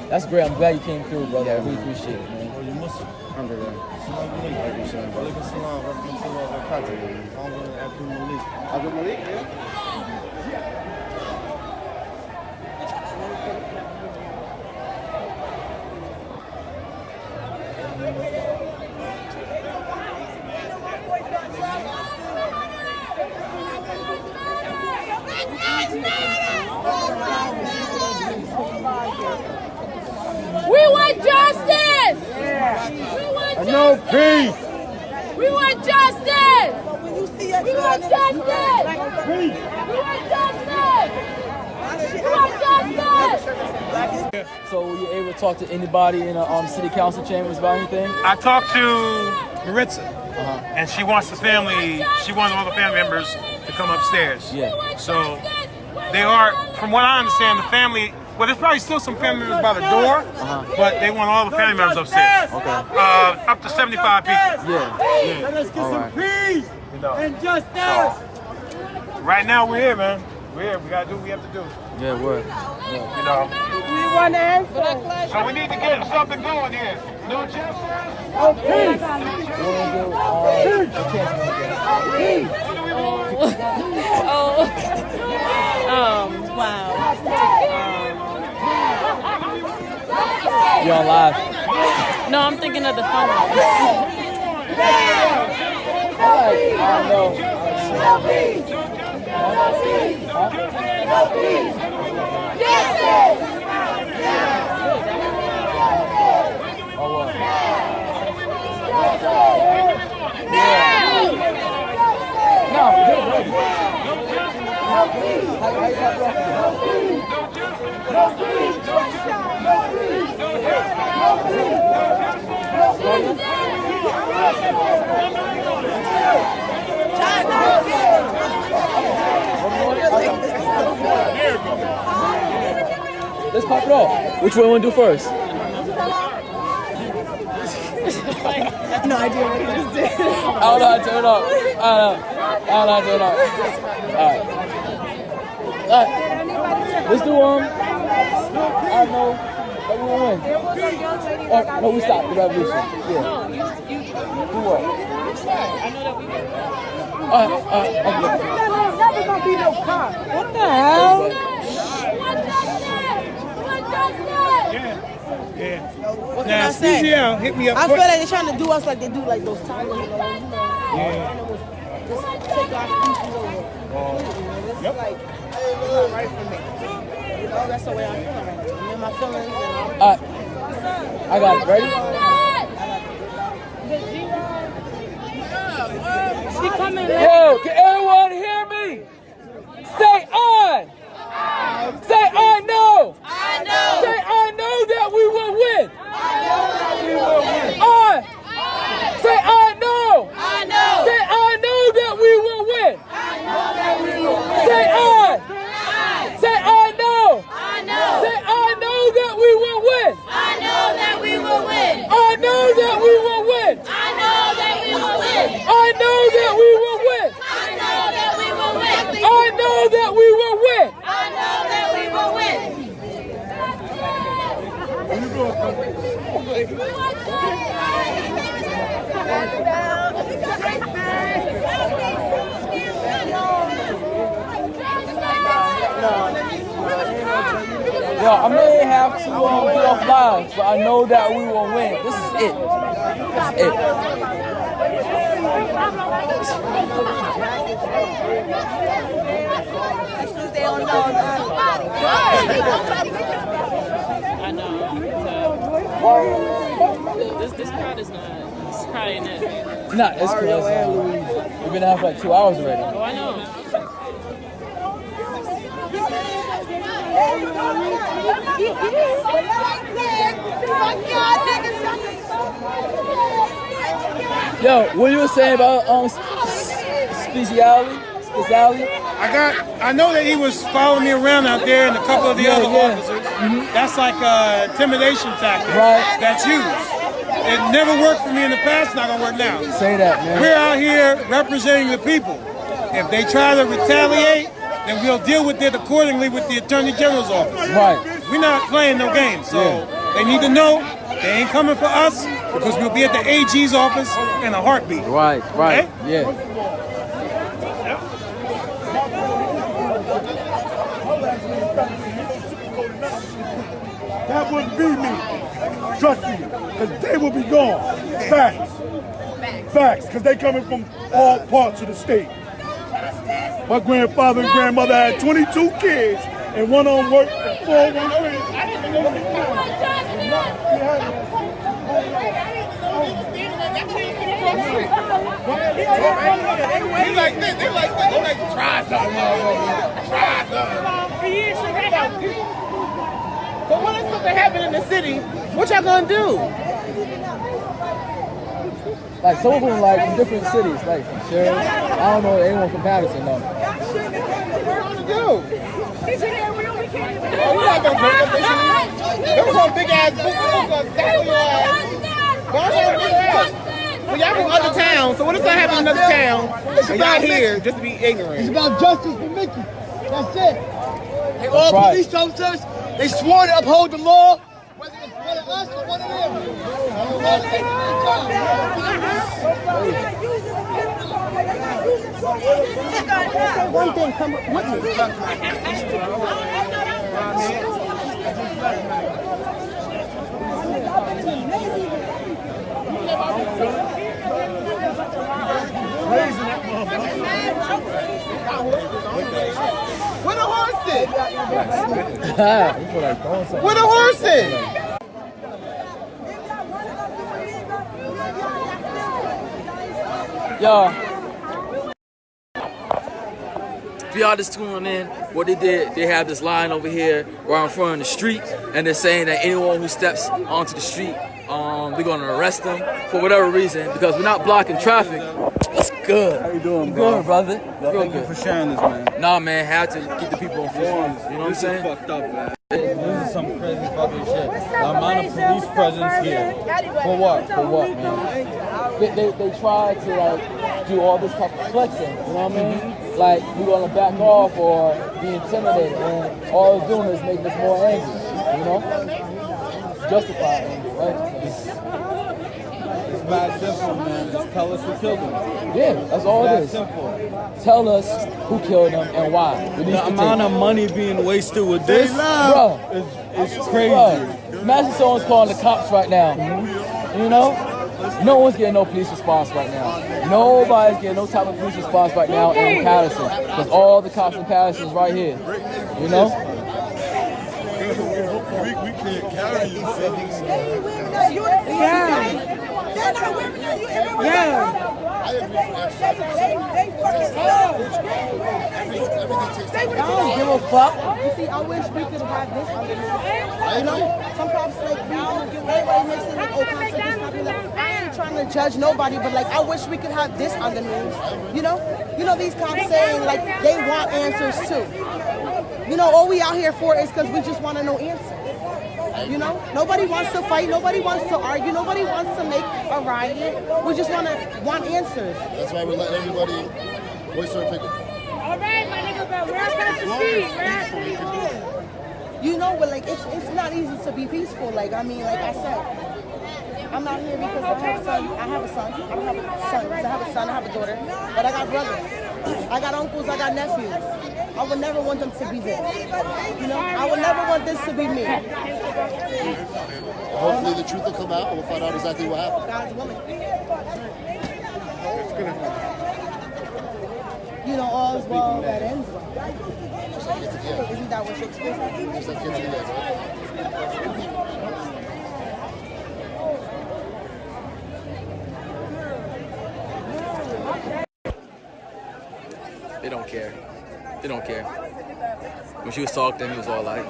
That's great. I'm glad you came through, brother. I really appreciate it, man. Alhamdulillah. Abdul Malik, yeah. We want justice! I know peace! We want justice! We want justice! We want justice! We want justice! Yeah. So were you able to talk to anybody in the city council chambers about anything? I talked to Maritza, and she wants all the family members to come upstairs. Yeah. So they are, from what I understand, the family. Well, there's probably still some family members by the door, but they want all the family members upstairs. Okay. Up to 75 people. Yeah. Let us get some peace and justice. Right now we're here, man. We're here. We gotta do what we have to do. Yeah, word. You know. We want to answer. So we need to get something going here. No justice. Oh, peace. Wow. You're on live. No, I'm thinking of the phone. I don't know. Let's pop it off. Which one you want to do first? No idea what he just did. I don't know how to turn it off. I don't know how to turn it off. All right. Let's do I know that we will win. No, we stopped the revolution. Yeah. No, you Do what? I know that we did. There's never gonna be no car. What the hell? What can I say? Hit me up. I feel like they're trying to do us like they do like those tigers. Yeah. Just take our species over. It's like, it's not right for me. You know, that's the way I'm feeling right now. I'm in my feelings and all. I got it. Ready? She coming Yo, can everyone hear me? Say I. Say I know. I know. Say I know that we will win. I know that we will win. Say I know. I know. Say I know that we will win. I know that we will win. Say I. Say I know. I know. Say I know that we will win. I know that we will win. I know that we will win. I know that we will win. I know that we will win. I know that we will win. I know that we will win. I know that we will win. Yo, I may have to get off live, but I know that we will win. This is it. This is it. They don't know. I know. This crowd is not. This crowd ain't it. Nah, it's cool. We've been out for like 2 hours already. Oh, I know. Yo, what you were saying about speciality? I know that he was following me around out there and a couple of the other officers. That's like a intimidation tactic that's used. It never worked for me in the past, it's not gonna work now. Say that, man. We're out here representing the people. If they try to retaliate, then we'll deal with it accordingly with the Attorney General's office. Right. We're not playing no games, so they need to know they ain't coming for us because we'll be at the AG's office in a heartbeat. Right, Okay? yeah. That wouldn't be me. Trust me, because they will be gone. Facts. Facts, because they coming from all parts of the state. My grandfather and grandmother had 22 kids, and one on work and 4 on They like this. They like try something. Try something. But what is something in the city, what y'all gonna do? Like some of them like from different cities, like from Sheriff. I don't know anyone from Paterson though. What you do? We're not gonna bring up this shit. There was some big ass book gonna stack your ass. So y'all from other towns, so what if I have in another town and y'all here just to be ignorant? It's about justice for Mickey. That's it. They all police officers, they swore to uphold the law, whether it's one of us or one of them. One thing, come what Where the horses? Where the horses? Yo, if y'all just tuning in, what they did, they have this line over here right in front of the street, and they're saying that anyone who steps onto the street, they're gonna arrest them for whatever reason, because we're not blocking traffic. What's good? How you doing, bro? Good, brother. Yo, thank you for sharing this, man. Nah, man, had to keep the people informed. You know what I'm saying? Fucked up, man. This is some crazy fucking shit. The amount of police presence here. For what? For what, man? They try to like do all this type of flexing. You know what I mean? Like we're gonna back off or be intimidated, and all it's doing is making us more angry. You know? Justified anger, right? It's mad simple, man. Just tell us who killed them. Yeah, that's all it is. Simple. Tell us who killed them and why. The amount of money being wasted with this, bro, is crazy. Bro, imagine someone's calling the cops right now. You know? No one's getting no police response right now. Nobody's getting no type of police response right now in Paterson. Because all the cops in Paterson is right here. You know? We can't carry you. They're not wearing that uniform. I don't give a fuck. You see, I wish we could have this underneath. You know, some cops like everybody makes it like, oh, cops are this popular. I ain't trying to judge nobody, but like I wish we could have this underneath. You know these cops saying like they want answers too. You know, all we out here for is because we just want to know answers. You know, nobody wants to fight, nobody wants to argue, nobody wants to make a riot. We just want answers. That's why we're letting everybody voice their opinion. All right, my nigga, but we're past the street. You know, but like it's not easy to be peaceful. Like I mean, like I said, I'm not here because I have a son. I have a son. I don't have a son. I have a son. I have a daughter. But I got brothers. I got uncles. I got nephews. I would never want them to be this. You know, I would never want this to be me. Hopefully the truth will come out and we'll find out exactly what happened. God's willing. You know, all's well that ends well. Isn't that what Shakespeare said? Just like get to the end, right? They don't care. They don't care. When she was talking to him, he was all like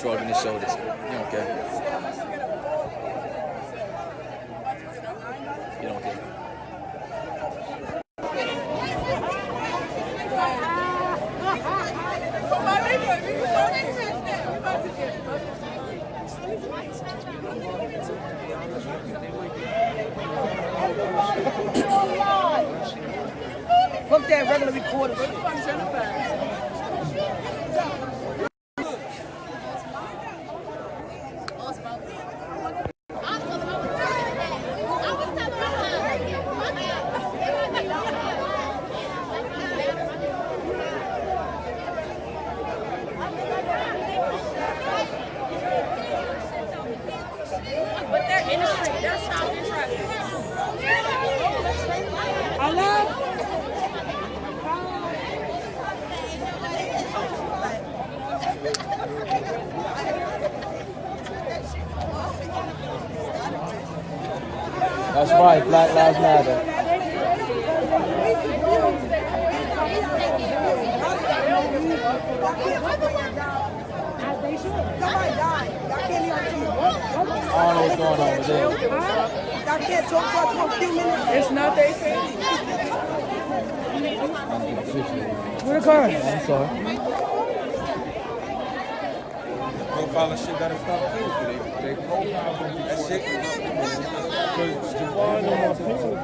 shrugging his shoulders. He don't care. He don't care. Fuck that regular recorder. But they're in the street. They're stopping traffic. Hello? That's right, Black Lives Matter. As they should. Somebody died. what's going on with them. I can't talk for a few minutes. It's not their thing. Where the car? I'm sorry. Profile and shit gotta stop too. They profile that shit. Because Javon and my people.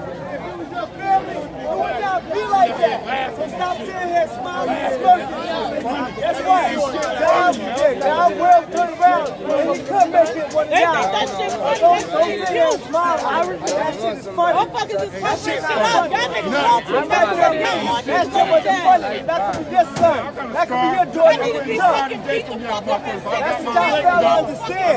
Be like that. So stop sitting here smiling and smirking. That's why. John will turn around and he could make it one day. Don't sit here and smile. That shit is funny. Motherfuckers just fuck shit up. Y'all niggas That's not what's funny. That could be your son. That could be your daughter. That's what y'all fail to understand.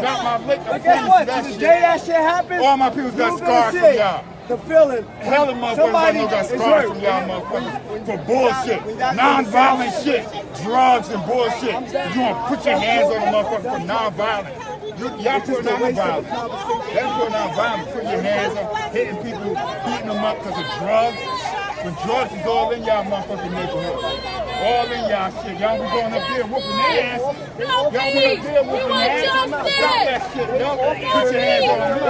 But guess what? To the day that shit happens, all my people got scars from y'all. The feeling, hell of motherfuckers got scars from y'all motherfuckers for bullshit, non-violent shit, drugs and bullshit. You want to put your hands on a motherfucker for non-violent. Y'all putting on violence. That's putting on violence. Putting your hands on, hitting people, beating them up because of drugs. When drugs is all in y'all motherfucking neighborhood. All in y'all shit. Y'all be going up there whooping their ass. Y'all be up there whooping their ass. Stop that shit, yo. Put your hands on them.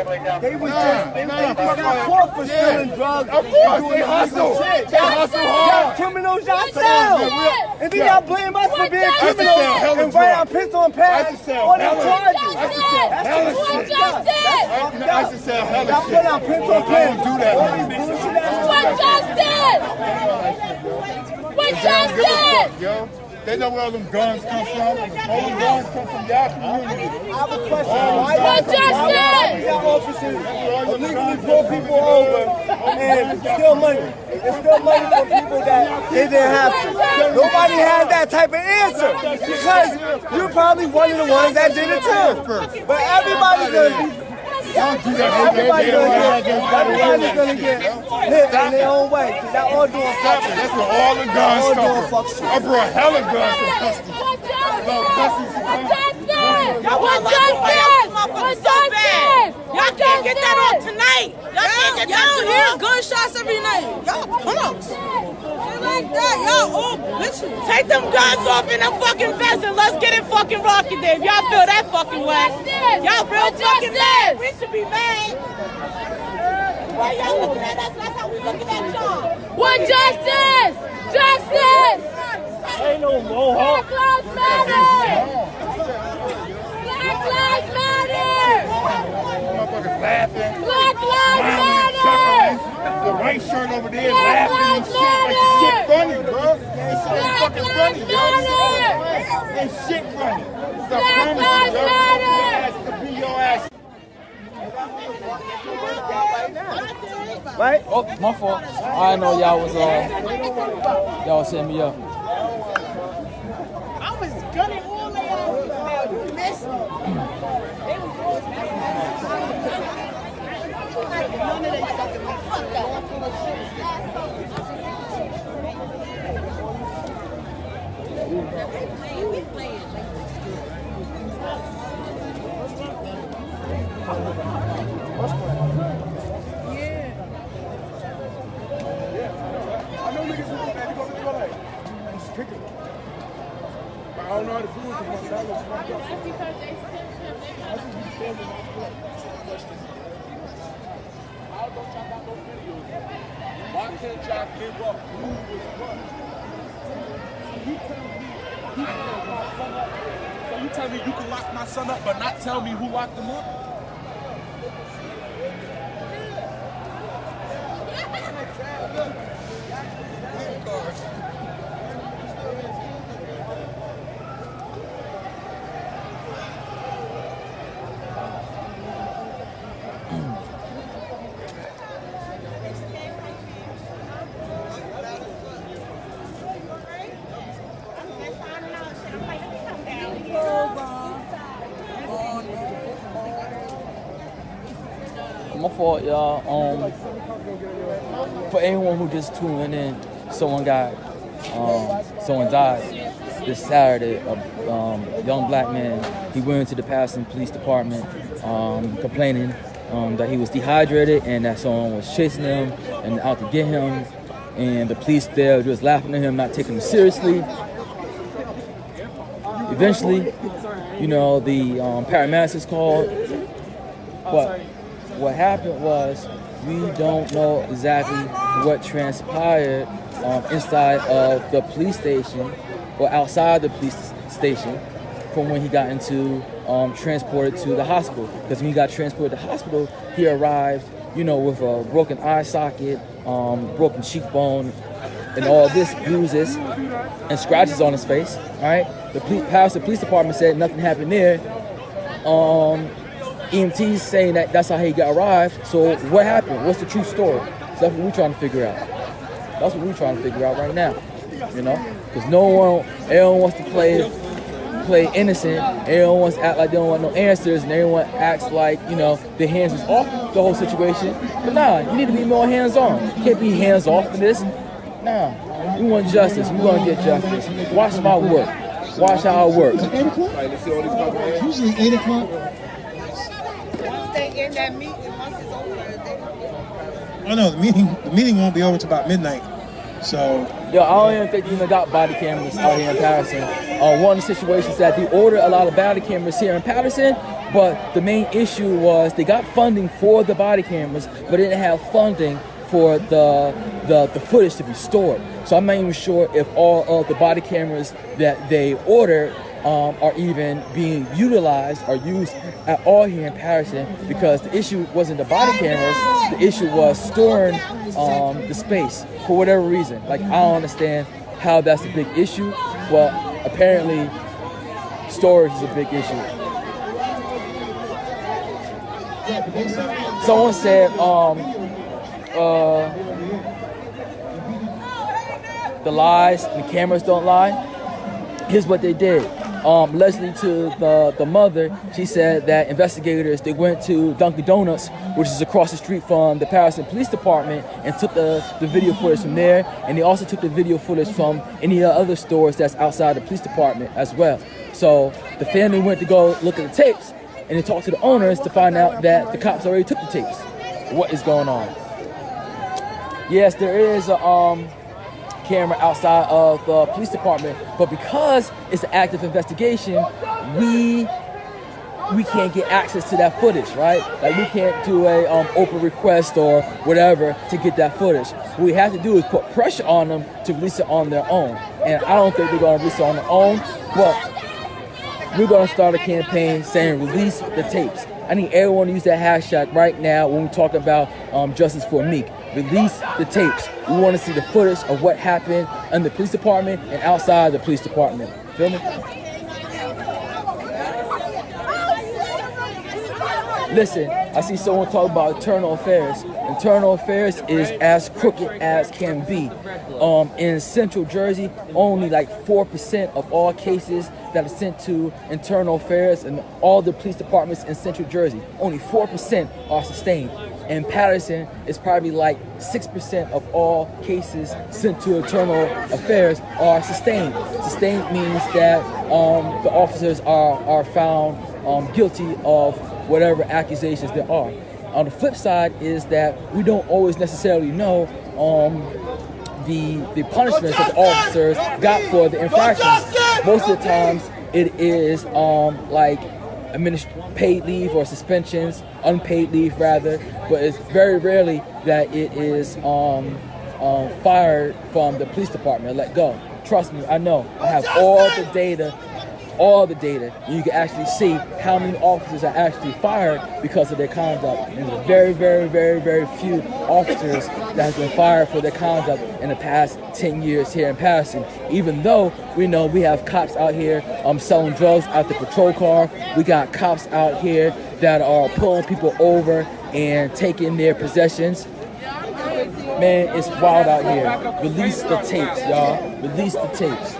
They got caught for stealing drugs. Of course, they hustle. They hustle hard. Criminals yourselves. And then y'all blame us for being criminals and write our piss on pads on their charges. I used to sell hella shit. I used to sell hella shit. Y'all put our piss on pads. Don't do that. What justice? What justice? Yo. They know where all them guns come from. All them guns come from y'all community. I have a question. Why y'all officers illegally pull people over and steal money? And steal money from people that they didn't have to. Nobody has that type of answer because you're probably one of the ones that did it too. But everybody's going to be... Everybody's gonna get hit in their own way. Y'all all doing fuck shit. That's where all the guns come from. I brought hella guns from Custom. Y'all can't get that on tonight. Y'all don't hear gunshots every night. Y'all punks. Shit like that. Y'all old bitches. Take them guns off in them fucking vests and let's get it fucking rocking there. Y'all feel that fucking way. Y'all real fucking mad. We should be mad. Why y'all looking at us? That's how we looking at y'all. What justice? Justice! Ain't no mohawk. Black lives matter! Black lives matter! Motherfuckers laughing. Black lives matter! The white shirt over there laughing and shit like shit funny, bro. This shit ain't fucking funny, yo. Ain't shit funny. Stop promising, yo. Your ass could be your ass. Right? Oh, my fault. I didn't know y'all was setting me up. I was gunning all the out. You missed me. They was all none of that fucking fuck I know niggas who do that. You go to the like, just kick it. But I don't know how to do it because that looks fucked up. That's because they sent him. I just be standing on the floor. I'll go check out those videos. Why can't y'all give up who was what? So you tell me you can lock my son up, but not tell me who locked him up? My fault, y'all. For anyone who just tuned in, someone died this Saturday. A young black man. He went into the Paterson Police Department complaining that he was dehydrated and that someone was chasing him and out to get him. And the police there just laughing at him, not taking him seriously. Eventually, you know, the paramedics is called. But what happened was we don't know exactly what transpired inside of the police station or outside the police station from when he got into transported to the hospital. Because when he got transported to the hospital, he arrived, you know, with a broken eye socket, broken cheekbone, and all this bruises and scratches on his face. All right, the Paterson Police Department said nothing happened there. EMTs saying that that's how he got arrived. So what happened? What's the true story? So that's what we're trying to figure out. That's what we're trying to figure out right now. You know, because everyone wants to play innocent. Everyone wants to act like they don't want no answers, and everyone acts like, you know, their hands is off the whole situation. But nah, you need to be more hands-on. You can't be hands-off in this. Nah, we want justice. We're gonna get justice. Watch my work. Watch how I work. Usually 8 o'clock. Once they end that meeting, once it's over, Oh no, the meeting won't be over till about midnight. So yo, I don't even think they even got body cameras out here in Paterson. One of the situations that they ordered a lot of body cameras here in Paterson, but the main issue was they got funding for the body cameras, but they didn't have funding for the footage to be stored. So I'm not even sure if all of the body cameras that they ordered are even being utilized or used at all here in Paterson, because the issue wasn't the body cameras, the issue was storing the space for whatever reason. Like, I don't understand how that's a big issue. Well, apparently storage is a big issue. Someone said the lies, the cameras don't lie. Here's what they did. Leslie, to the mother, she said that investigators, they went to Dunkin' Donuts, which is across the street from the Paterson Police Department, and took the video footage from there, and they also took the video footage from any other stores that's outside the police department as well. So the family went to go look at the tapes, and they talked to the owners to find out that the cops already took the tapes. What is going on? Yes, there is a camera outside of the police department, but because it's an active investigation, we can't get access to that footage, right? Like, we can't do a open request or whatever to get that footage. What we have to do is put pressure on them to release it on their own, and I don't think they're going to release it on their own, but we're going to start a campaign saying release the tapes. I need everyone to use that hashtag right now when we talk about justice for Meek. Release the tapes. We want to see the footage of what happened in the police department and outside the police department. Feel me? Listen, I see someone talk about internal affairs. Internal affairs is as crooked as can be. In Central Jersey, only like 4% of all cases that are sent to internal affairs and all the police departments in Central Jersey, only 4% are sustained. In Paterson, it's probably like 6% of all cases sent to internal affairs are sustained. Sustained means that the officers are found guilty of whatever accusations there are. On the flip side is that we don't always necessarily know the punishments that the officers got for the infractions. Most of the times it is like paid leave or suspensions, unpaid leave rather, but it's very rarely that it is fired from the police department, let go. Trust me, I know. I have all the data, and you can actually see how many officers are actually fired because of their conduct. And there's very, very, very, very few officers that have been fired for their conduct in the past 10 years here in Paterson. Even though we know we have cops out here selling drugs out the patrol car. We got cops out here that are pulling people over and taking their possessions. Man, it's wild out here. Release the tapes, y'all. Release the tapes.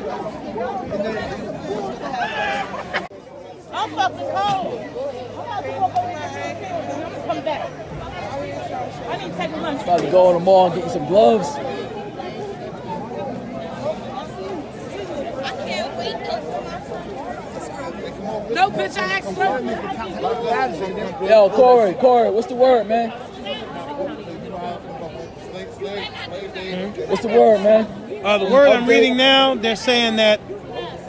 I'm fucking cold. Come back. I need to take a lunch. About to go in the mall and get you some gloves. No, bitch, I asked for. Yo, Corey, what's the word, man? What's the word, man? The word I'm reading now, they're saying that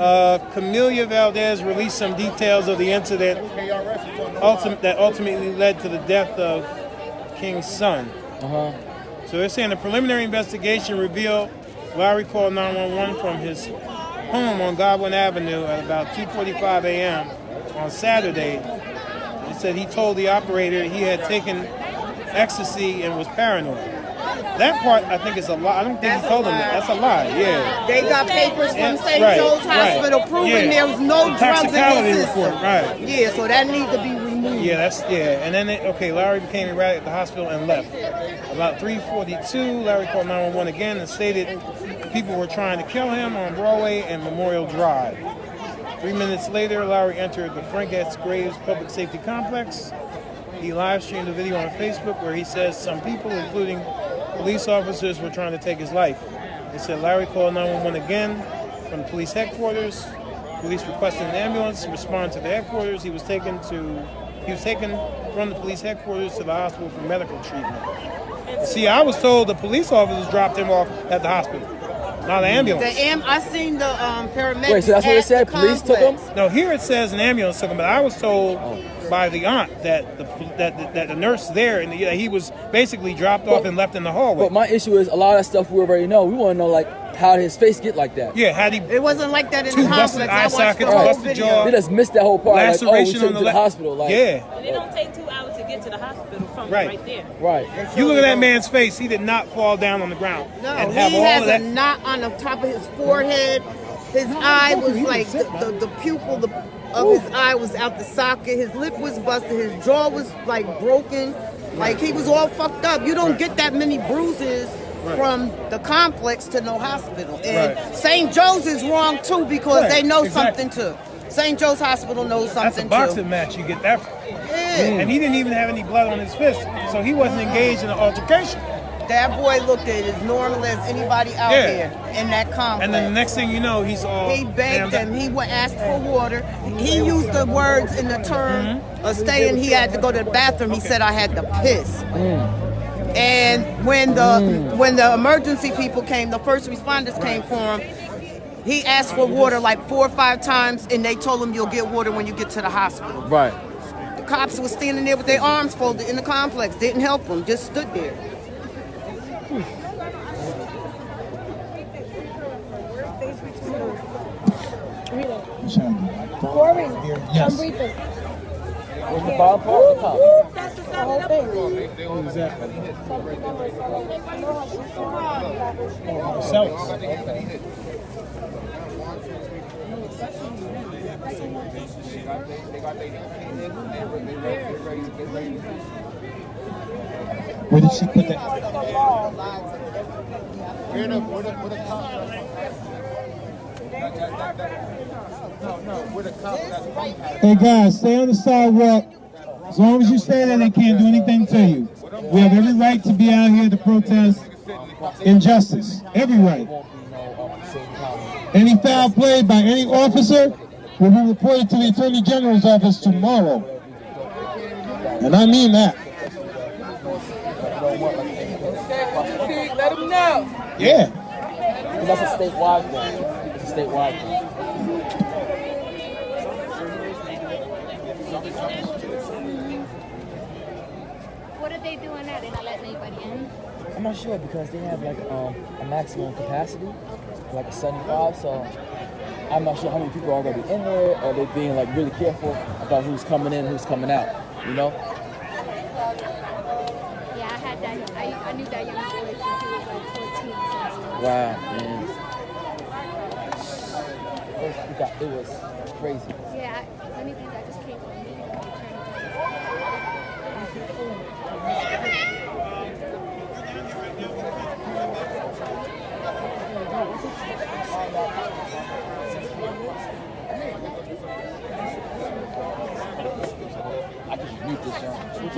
Camelia Valdez released some details of the incident that ultimately led to the death of King's son. So they're saying the preliminary investigation revealed Larry called 911 from his home on Godwin Avenue at about 2:45 a.m. on Saturday. He said he told the operator he had taken ecstasy and was paranoid. That part, I think, is a lie. I don't think he told him that. That's a lie, yeah. They got papers from St. Joe's Hospital proving there was no drugs in his system. Report, right. Yeah, so that needs to be removed. Yeah, and then, Larry became erratic at the hospital and left. About 3:42, Larry called 911 again and stated people were trying to kill him on Broadway and Memorial Drive. 3 minutes later, Larry entered the Frank S. Graves Public Safety Complex. He live streamed a video on Facebook where he says some people, including police officers, were trying to take his life. He said Larry called 911 again from police headquarters. Police requested an ambulance to respond to the headquarters. He was taken from the police headquarters to the hospital for medical treatment. See, I was told the police officers dropped him off at the hospital, not an ambulance. I seen the paramedics. Wait, so that's what it said? Police took him? No, here it says an ambulance took him, but I was told by the aunt that the nurse there and he was basically dropped off and left in the hallway. But my issue is a lot of that stuff we already know. We want to know how did his face get like that? Yeah, had he? It wasn't like that in the busted complex. eye sockets, busted jaw. They just missed that whole part. Laceration we took on him to the hospital. Yeah. And it don't take 2 hours to get to the hospital from Right. right there. Right. You look at that man's face. He did not fall down on the ground. No, and he have all has of that. a knot on the top of his forehead. His eye was like the pupil of his eye was out the socket. His lip was busted. His jaw was like broken. Like he was all fucked up. You don't get that many bruises from the complex to no hospital. And St. Joe's is wrong too because they know something too. St. Joe's Hospital knows something too. That's a boxing match. You get that. Yeah. And he didn't even have any blood on his fist, so he wasn't engaged in an altercation. That boy looked at it as normal as anybody out here in that complex. And then the next thing you know, he's all. He begged him. He would ask for water. He used the words in the term of saying he had to go to the bathroom. He said, I had to piss. And when the emergency people came, the first responders came for him, he asked for water like 4 or 5 times, and they told him you'll get water when you get to the hospital. Right. The cops were standing there with their arms folded in the complex. Didn't help him. Just stood there. Corey, Yes. come read this. Where's the bottom part of the cup? That's the whole thing. Where did she put that? Hey guys, stay on the sidewalk. As long as you stay there, they can't do anything to you. We have every right to be out here to protest injustice. Every right. Any foul play by any officer will be reported to the Attorney General's office tomorrow. And I mean that. Let them know. Yeah. That's a statewide thing. It's a statewide thing. What are they doing now? They're not letting anybody in? I'm not sure because they have like a maximum capacity, like a 75. So I'm not sure how many people are going to be in there. Or they being like really careful about who's coming in, who's coming out. You know? Yeah, I had that. I knew that young boy since he was like 14. Wow, man. It was crazy. Yeah, anything that just came from me. I just mute this young. You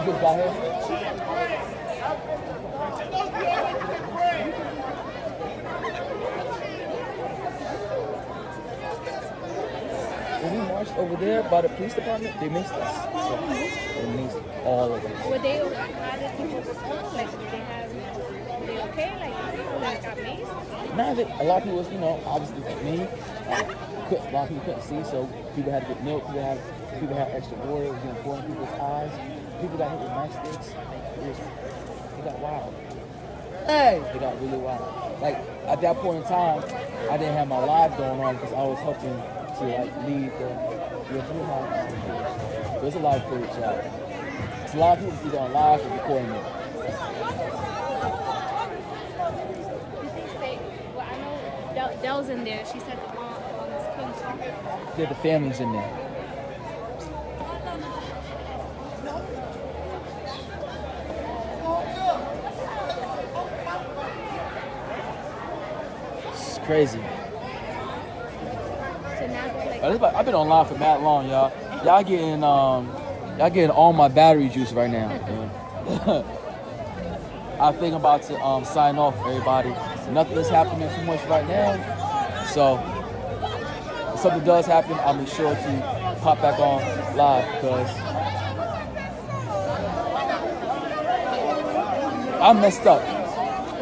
just got here? Did we march? Oh, over there by the police department, they maced us. They maced all of us. Were they, how did people respond? Like, did they have, were they okay? Like, people that got maced? Nah, a lot of people was, you know, obviously like me. A lot of people couldn't see, so people had to get milk. People had extra water. It was getting poured in people's eyes. People got hit with nightsticks. It got wild. Hey! It got really wild. Like, at that point in time, I didn't have my live going on because I was helping to, like, lead the there's a lot of footage out. There's a lot of people either on live or recording it. Well, I know Dell's in there. She said the mom couldn't talk. Yeah, the family's in there. It's crazy. So now they're like, I've been on live for that long, y'all. Y'all getting all my battery juice right now. I think I'm about to sign off, everybody. Nothing is happening too much right now. So if something does happen, I'll be sure to pop back on live because I messed up.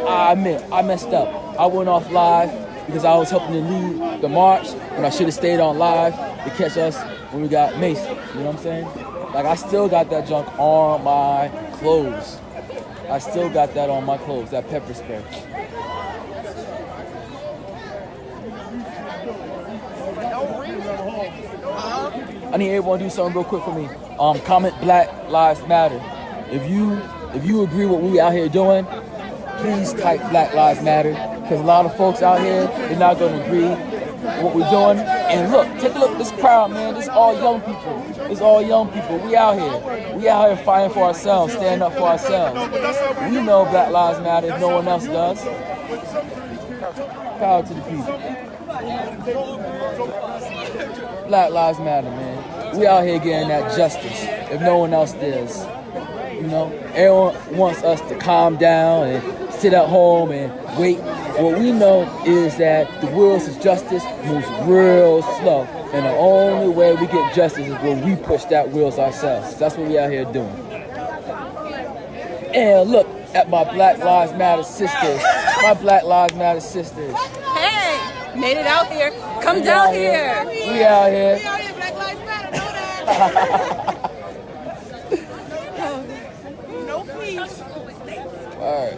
I admit, I messed up. I went off live because I was helping to lead the march when I should have stayed on live to catch us when we got maced. You know what I'm saying? Like, I still got that junk on my clothes. I still got that on my clothes, that pepper spray. I need everyone to do something real quick for me. Comment Black Lives Matter. If you agree with what we out here doing, please type Black Lives Matter. Because a lot of folks out here, they're not going to agree with what we're doing. And look, take a look at this crowd, man. This is all young people. It's all young people. We out here. We out here fighting for ourselves, standing up for ourselves. We know Black Lives Matter if no one else does. Power to the people. Black Lives Matter, man. We out here getting that justice if no one else does. You know, everyone wants us to calm down and sit at home and wait. What we know is that the wheels of justice moves real slow. And the only way we get justice is when we push that wheels ourselves. That's what we out here doing. And look at my Black Lives Matter sisters. My Black Lives Matter sisters. Hey, made it out here. Come down here. We out here. We out here, Black Lives Matter, know that. No peace. All right.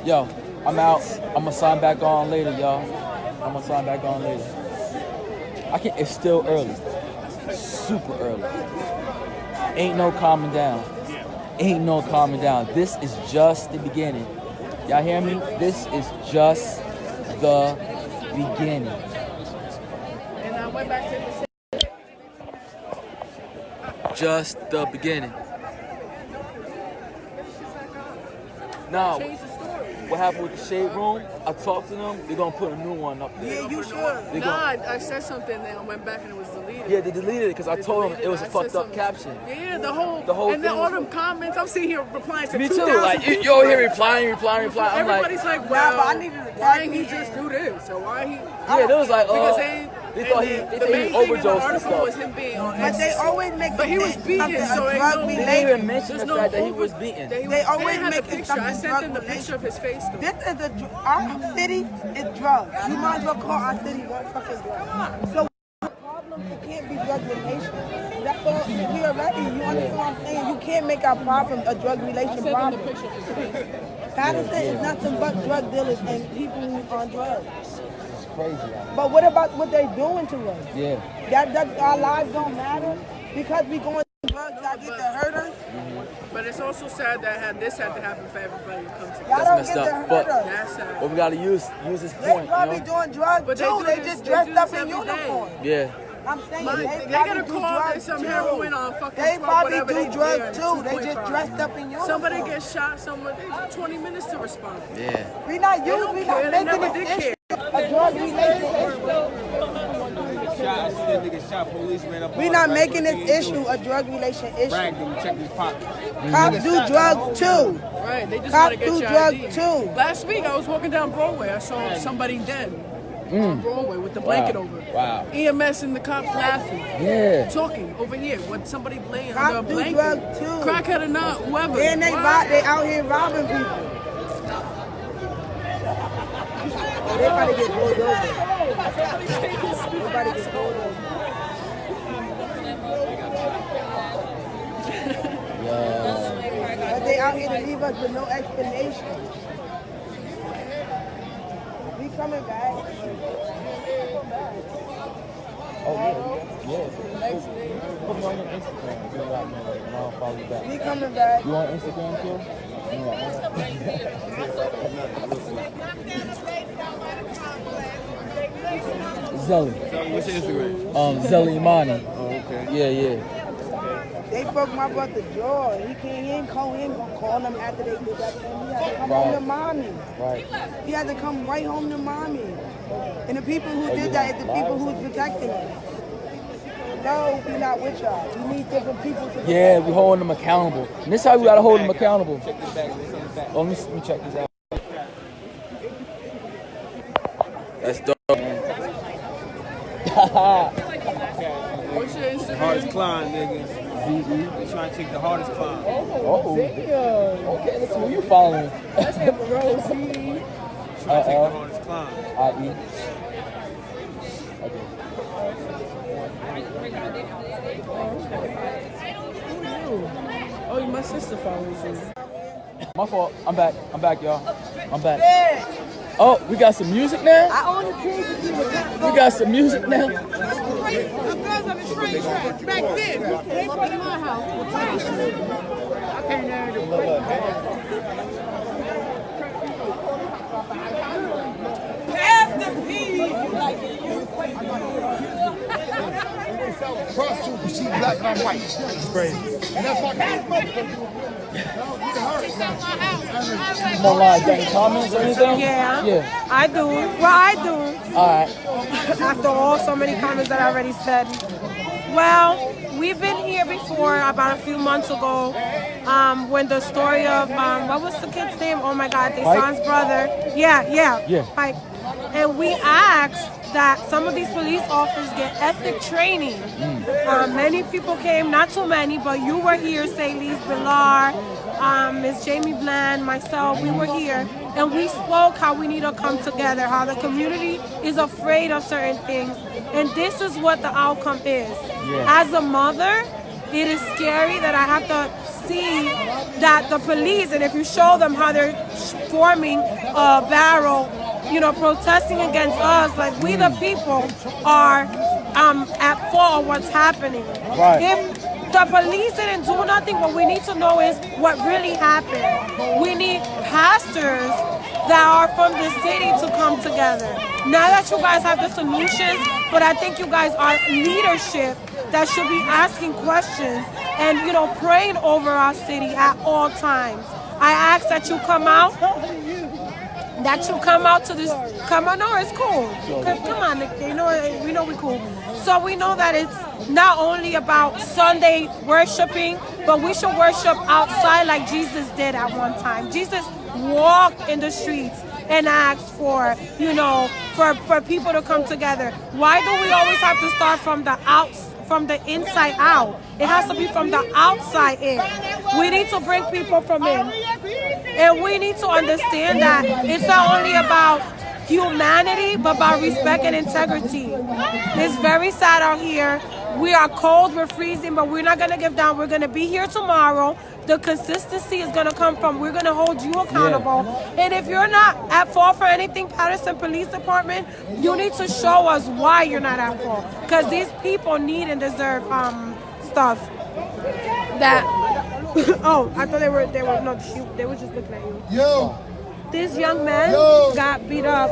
Yo, I'm out. I'm gonna sign back on later, y'all. I'm gonna sign back on later. It's still early. Super early. Ain't no calming down. Ain't no calming down. This is just the beginning. Y'all hear me? This is just the beginning. And I went back to the Just the beginning. Now, what happened with the shade room? I talked to them. They're gonna put a new one up there. Yeah, you should. I said something and I went back and it was deleted. Yeah, they deleted it because I told them it was a fucked up caption. Yeah, the whole and then thing all them comments. I'm sitting here replying to me 2,000 too. Like you over here replying. I'm Everybody's like, well, but I needed to why didn't he just do this? So why he? Yeah, they was like, because they thought he overdosed and stuff. Was him being on but they always make but he was beaten, so a drug They didn't even mention the fact that he was beaten. They always had make the picture. I sent them the picture of his face. Though. This is our city is drugs. You might as well call our city fucking drugs. So the problem can't be drug relation. That's all we already. You understand what I'm saying? You can't make our problem a drug relation problem. Paterson is nothing but drug dealers and people who on drugs. It's crazy. But what about what they doing to us? Yeah. That our lives don't matter because we going to drugs that get to hurt us. But it's also sad that this had to happen for everybody to come together. That's messed up. But that's sad. we gotta use this They point. probably doing drugs but too. They just dressed up in uniform. Yeah. I'm saying they get a call that some heroin on fucking They 12, probably whatever do they drugs do, too. They just dressed up in uniform. Somebody gets shot, someone they 20 minutes to respond. Yeah. We not They don't care. They making never it did issue. care. A drug related issue. shot. I see that nigga shot. Police ran up. We not making this issue a drug relation issue. Bragged him, checked his pocket. Cops do drugs too. Right, they just Cops want to get do your drugs ID. too. Last week I was walking down Broadway. I saw somebody dead on Broadway with the blanket over it. Wow. EMS and the cops laughing. Yeah. Talking over here with somebody laying Cops under a do blanket. drugs too. Crackhead or not, whoever. And they out here robbing people. Oh, they about to get pulled over. They about to get pulled over. But they out here to leave us with no explanation. We coming back. Oh, yeah. Put me on your Instagram. I'll follow you back. We coming back. You on Instagram too? Zelly. What's your Instagram? Zelly Imani. Oh, okay. Yeah. They broke my brother's jaw. He ain't gonna call them after they did that. He had to come home to mommy. Right. He had to come right home to mommy. And the people who did that is the people who's protecting us. No, we not with y'all. We need different people to Yeah, we holding them accountable. And this is how we gotta hold them accountable. Oh, let me check this out. That's dope, man. What's your Instagram? Hardest climb, nigga. They trying to take the hardest climb. Oh, damn. Okay, let's see who you following. That's him, Rosie. Trying to take the hardest climb. I.E. Oh, my sister follows you. My fault. I'm back, y'all. I'm back. Oh, we got some music now? I own the kids. We got some music now? The girls on the train track back then. They put in my house. I can't hear the After Prostitute, she black and I'm white. It's crazy. And that's my kid's mother. Come on, got any comments or anything? Yeah. I do. Well, I do. All right. After all, so many comments that I already said. Well, we've been here before about a few months ago when the story of, what was the kid's name? Oh my God, Deshaun's brother. Yeah. Pike. And we asked that some of these police officers get ethic training. Many people came, not too many, but you were here, say Lise Villar, Ms. Jamie Bland, myself, we were here, and we spoke how we need to come together, how the community is afraid of certain things, and this is what the outcome is. As a mother, it is scary that I have to see that the police, and if you show them how they're forming a barrel, protesting against us, like we the people are at fault of what's happening. Right. If the police didn't do nothing, what we need to know is what really happened. We need pastors that are from the city to come together. Now that you guys have the solutions, but I think you guys are leadership that should be asking questions and, praying over our city at all times. I ask that you come out. To this, come on, no, it's cool. Come on, we know we're cool. So we know that it's not only about Sunday worshiping, but we should worship outside like Jesus did at one time. Jesus walked in the streets and asked for, for people to come together. Why do we always have to start from the inside out? It has to be from the outside in. We need to bring people from in. And we need to understand that it's not only about humanity, but about respect and integrity. It's very sad out here. We are cold, we're freezing, but we're not going to give down. We're going to be here tomorrow. The consistency is going to come from, we're going to hold you accountable. And if you're not at fault for anything, Paterson Police Department, you need to show us why you're not at fault. Because these people need and deserve stuff that... Oh, I thought they were just looking at you. Yo. This young man got beat up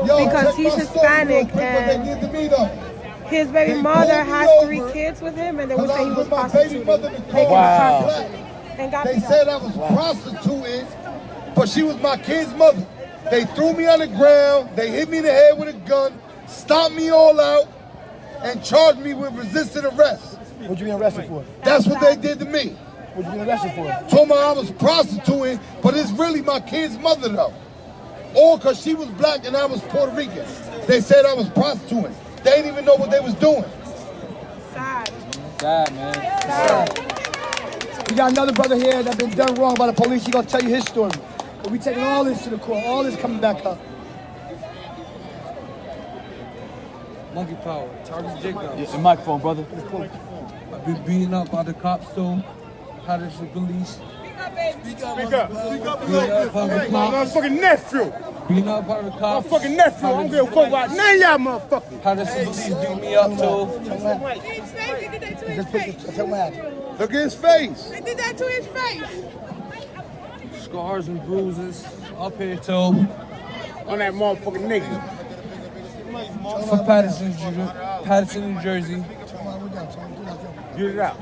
because he's Hispanic and his baby mother has 3 kids with him, and they would say he was prostituting. They said I was prostituting, but she was my kid's mother. They threw me on the ground. They hit me in the head with a gun, stomped me all out. and charged me with resisting arrest. What you been arrested for? That's what they did to me. What you been arrested for? Told me I was prostituting, but it's really my kid's mother though. All because she was black and I was Puerto Rican. They said I was prostituting. They didn't even know what they was doing. Sad, man. Sad. We got another brother here that's been done wrong by the police. He's gonna tell you his story. But we taking all this to the court. All this coming back up. Monkey Power, Tarvis Jacobs. Yeah, the microphone, brother. I've been beaten up by the cops too. Paterson police. Speak up. Speak up. Hey, my motherfucking nephew. Beaten up by the cops. My fucking nephew. I don't give a fuck about none of y'all motherfuckers. Paterson police beat me up too. Look at his face. They did that to his face. Scars and bruises up here too. On that motherfucking nigga. From Paterson, New Jersey. Get it out.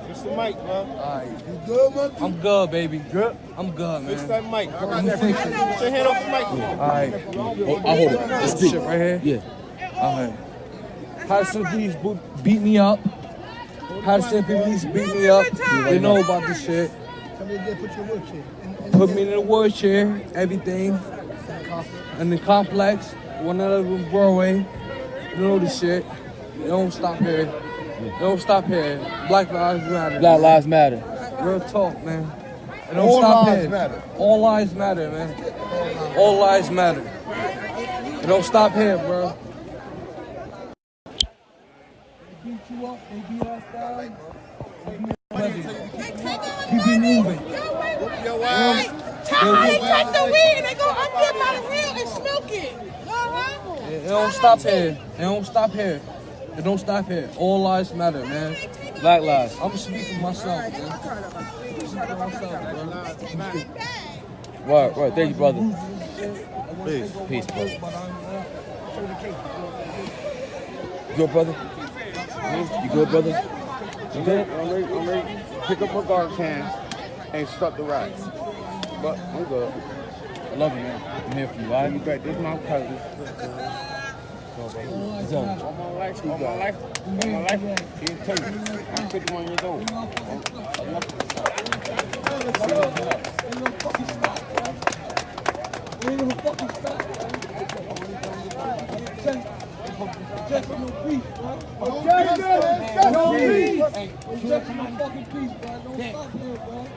It's the mic, bro. Alright. You good, man? I'm good, baby. Good? I'm good, man. Fix that mic. I'm gonna fix it. Put your hand off the mic. Alright. I'll hold it. This shit right here? Yeah. Alright. Paterson police beat me up. Paterson police beat me up. They know about this shit. Put me in a wheelchair, everything. In the complex, 111 Broadway. You know the shit. They don't stop here. They don't stop here. Black Lives Matter. Black Lives Matter. Real talk, man. They don't All stop lives here. matter. All lives matter, man. All lives matter. They don't stop here, bro. They beat you up, they beat us down. Keep it moving. They take the weed and they go up there by the hill and smoke it. They don't stop here. They don't stop here. They don't stop here. All lives matter, man. Black lives. I'm speaking for myself, man. I'm speaking for myself, bro. Right. Thank you, brother. Peace, brother. You good, brother? You good, brother? You good? I'm ready to pick up my garbage can and start the ride. But I'm good. I love you, man. I'm here for you, all right? This is my cousin. It's on. All my life, he'll tell you. I'm 51 years old.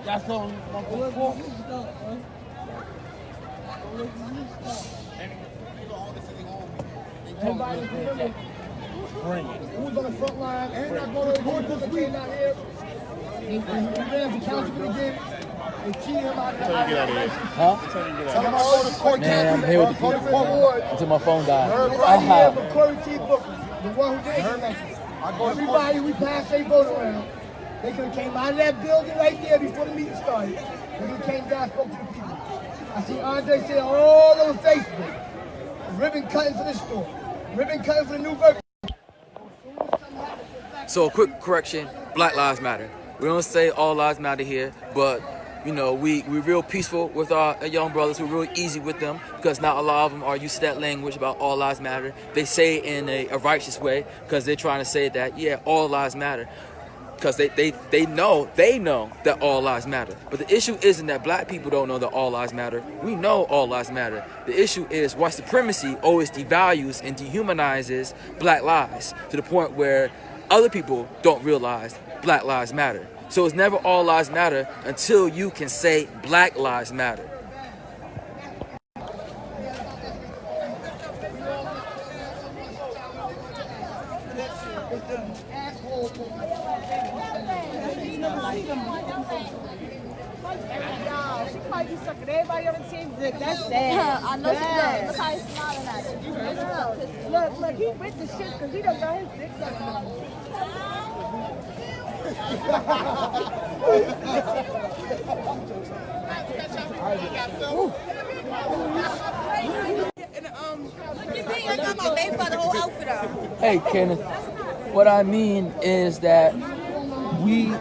That's all. Who's on the front line? And I go to the court this week out here. We ran for councilman again. They cheated him out there. Get out of here. Huh? Man, I'm here with the people until my phone died. Everybody here but Corey T. Booker, the one who did it. Everybody, we passed their vote around. They could have came out of that building right there before the meeting started. They could have came down and spoke to the people. I see Andre say all over Facebook, ribbon cutting for this store, ribbon cutting for the new burger. So a quick correction, Black Lives Matter. We don't say all lives matter here, but you know, we're real peaceful with our young brothers. We're real easy with them because not a lot of them are used to that language about all lives matter. They say it in a righteous way because they're trying to say that, yeah, all lives matter. Because they know that all lives matter. But the issue isn't that black people don't know that all lives matter. We know all lives matter. The issue is white supremacy always devalues and dehumanizes black lives to the point where other people don't realize black lives matter. So it's never all lives matter until you can say black lives matter. She might be sucking everybody on the team dick. That's sad. I know she does. Look how he's smiling at it. Look, he with the shit because he done got his dick sucked. Hey, Kenneth, what I mean is that we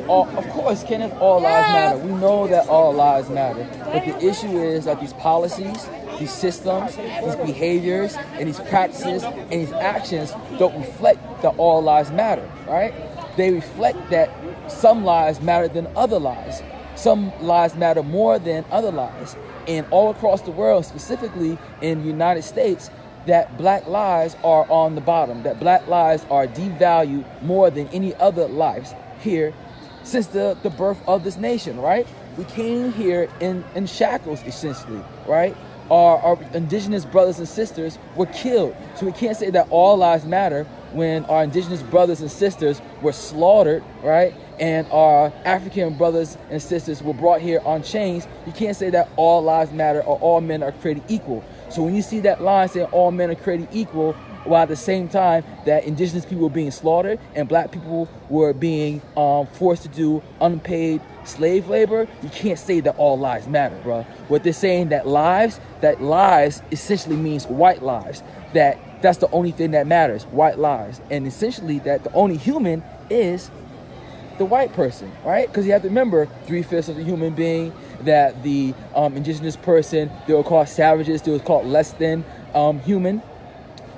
all, of course, Kenneth, all lives matter. We know that all lives matter. But the issue is that these policies these systems, these behaviors, and these practices, and these actions don't reflect that all lives matter, right? They reflect that some lives matter than other lives. Some lives matter more than other lives. And all across the world, specifically in the United States, that black lives are on the bottom, that black lives are devalued more than any other lives here since the birth of this nation, right? We came here in shackles, essentially, right? Our indigenous brothers and sisters were killed. So we can't say that all lives matter when our indigenous brothers and sisters were slaughtered, right? And our African brothers and sisters were brought here on chains. You can't say that all lives matter or all men are created equal. So when you see that line saying all men are created equal, while at the same time that indigenous people were being slaughtered and black people were being forced to do unpaid slave labor, you can't say that all lives matter, bro. What they're saying that lives essentially means white lives. That's the only thing that matters, white lives. And essentially that the only human is the white person, right? Because you have to remember 3/5 of the human being, that the indigenous person, they were called savages, they were called less than human.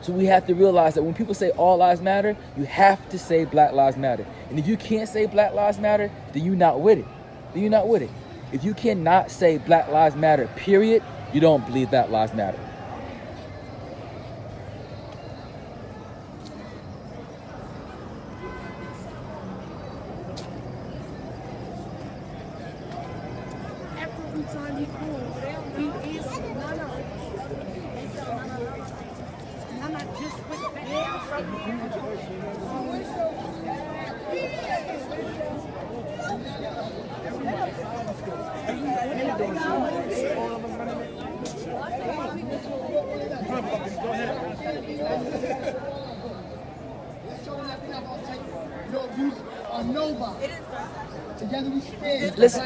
So we have to realize that when people say all lives matter, you have to say black lives matter. And if you can't say black lives matter, then you're not with it. Then you're not with it. If you cannot say black lives matter, period, you don't believe that lives matter. Every time he calls, he is I'm not just with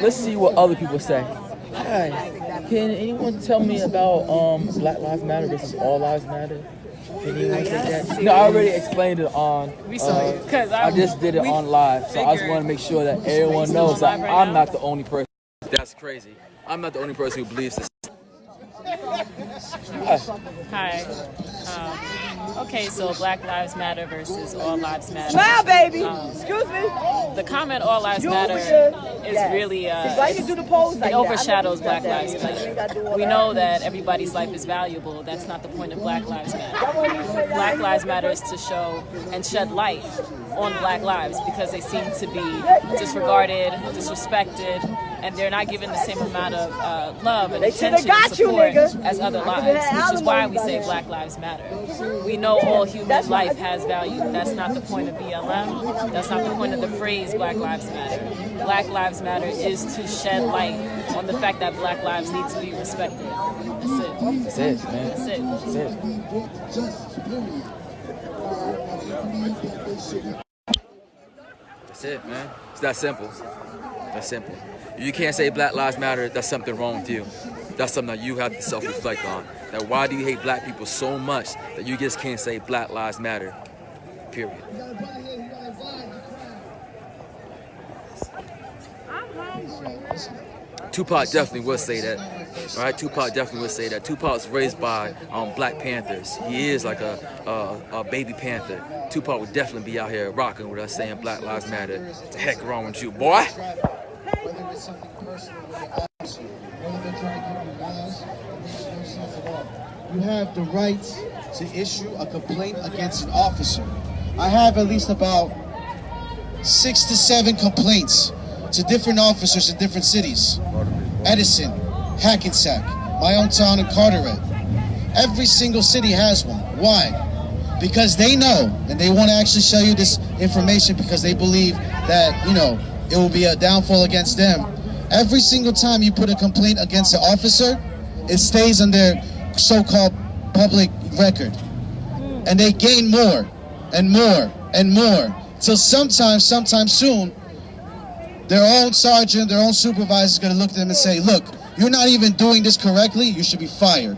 Let's see what other people say. Hi, can anyone tell me about Black Lives Matter versus All Lives Matter? Can anyone say that? No, I already explained it on. We saw it because I just did it on live, so I just want to make sure that everyone knows that I'm not the only person. That's crazy. I'm not the only person who believes this. Hi. Okay, so Black Lives Matter versus All Lives Matter. Smile, baby. Excuse me. The comment All Lives Matter is really, it overshadows Black Lives Matter. We know that everybody's life is valuable. That's not the point of Black Lives Matter. Black Lives Matter is to show and shed light on Black lives because they seem to be disregarded, disrespected, and they're not given the same amount of love and attention and support as other lives, which is why we say Black Lives Matter. We know all human life has value. That's not the point of BLM. That's not the point of the phrase Black Lives Matter. Black Lives Matter is to shed light on the fact that Black lives need to be respected. That's it. That's it, man. That's it. That's it. That's it, man. It's that simple. That's simple. If you can't say Black Lives Matter, that's something wrong with you. That's something that you have to self-reflect on. That why do you hate black people so much that you just can't say Black Lives Matter, period. Tupac definitely would say that. All right, Tupac definitely would say that. Tupac's raised by Black Panthers. He is like a baby panther. Tupac would definitely be out here rocking with us saying Black Lives Matter. What the heck wrong with you, boy? Whether it's something personal with the officer, whether they're trying to give you lies, it makes no sense at all. You have the right to issue a complaint against an officer. I have at least about 6 to 7 complaints to different officers in different cities. Edison, Hackensack, my own town in Carteret. Every single city has one. Why? Because they know, and they want to actually show you this information because they believe that, you know, it will be a downfall against them. Every single time you put a complaint against an officer, it stays on their so-called public record. And they gain more and more and more. Till sometime soon, their own sergeant, their own supervisor is going to look at them and say, look, you're not even doing this correctly, you should be fired.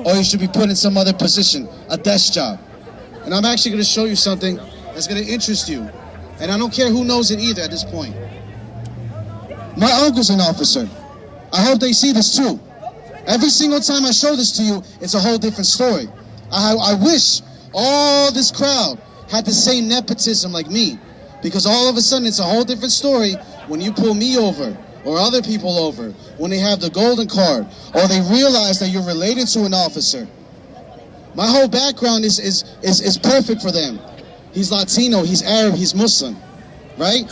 Or you should be put in some other position, a desk job. And I'm actually going to show you something that's going to interest you. And I don't care who knows it either at this point. My uncle's an officer. I hope they see this too. Every single time I show this to you, it's a whole different story. I wish all this crowd had the same nepotism like me, because all of a sudden it's a whole different story when you pull me over or other people over, when they have the golden card or they realize that you're related to an officer. My whole background is perfect for them. He's Latino, he's Arab, he's Muslim, right?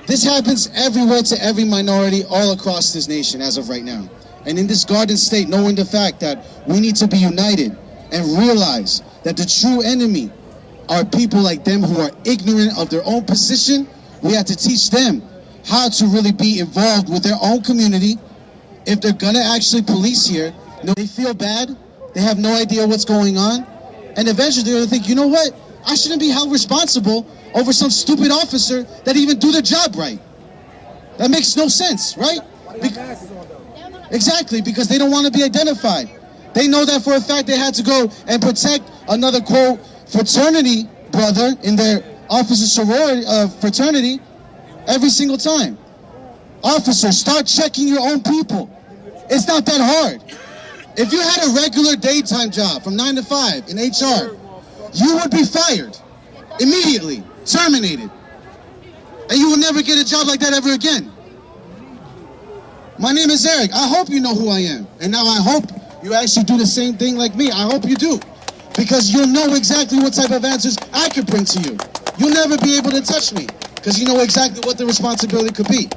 This happens everywhere to every minority all across this nation as of right now. And in this Garden State, knowing the fact that we need to be united and realize that the true enemy are people like them who are ignorant of their own position, we have to teach them how to really be involved with their own community. If they're gonna actually police here, they feel bad, they have no idea what's going on, and eventually they're gonna think, you know what? I shouldn't be held responsible over some stupid officer that even do their job right. That makes no sense, right? Exactly, because they don't want to be identified. They know that for a fact they had to go and protect another, quote, fraternity brother in their officer sorority fraternity every single time. Officers, start checking your own people. It's not that hard. If you had a regular daytime job from 9 to 5 in HR, you would be fired immediately, terminated. And you will never get a job like that ever again. My name is Eric. I hope you know who I am. And now I hope you actually do the same thing like me. I hope you do. Because you'll know exactly what type of answers I could bring to you. You'll never be able to touch me because you know exactly what the responsibility could be.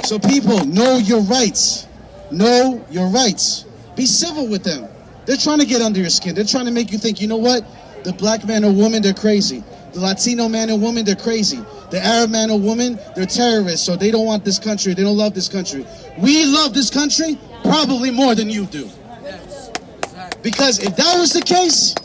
So people, know your rights. Know your rights. Be civil with them. They're trying to get under your skin. They're trying to make you think, you know what? The black man or woman, they're crazy. The Latino man or woman, they're crazy. The Arab man or woman, they're terrorists, so they don't want this country. They don't love this country. We love this country probably more than you do. Because if that was the case,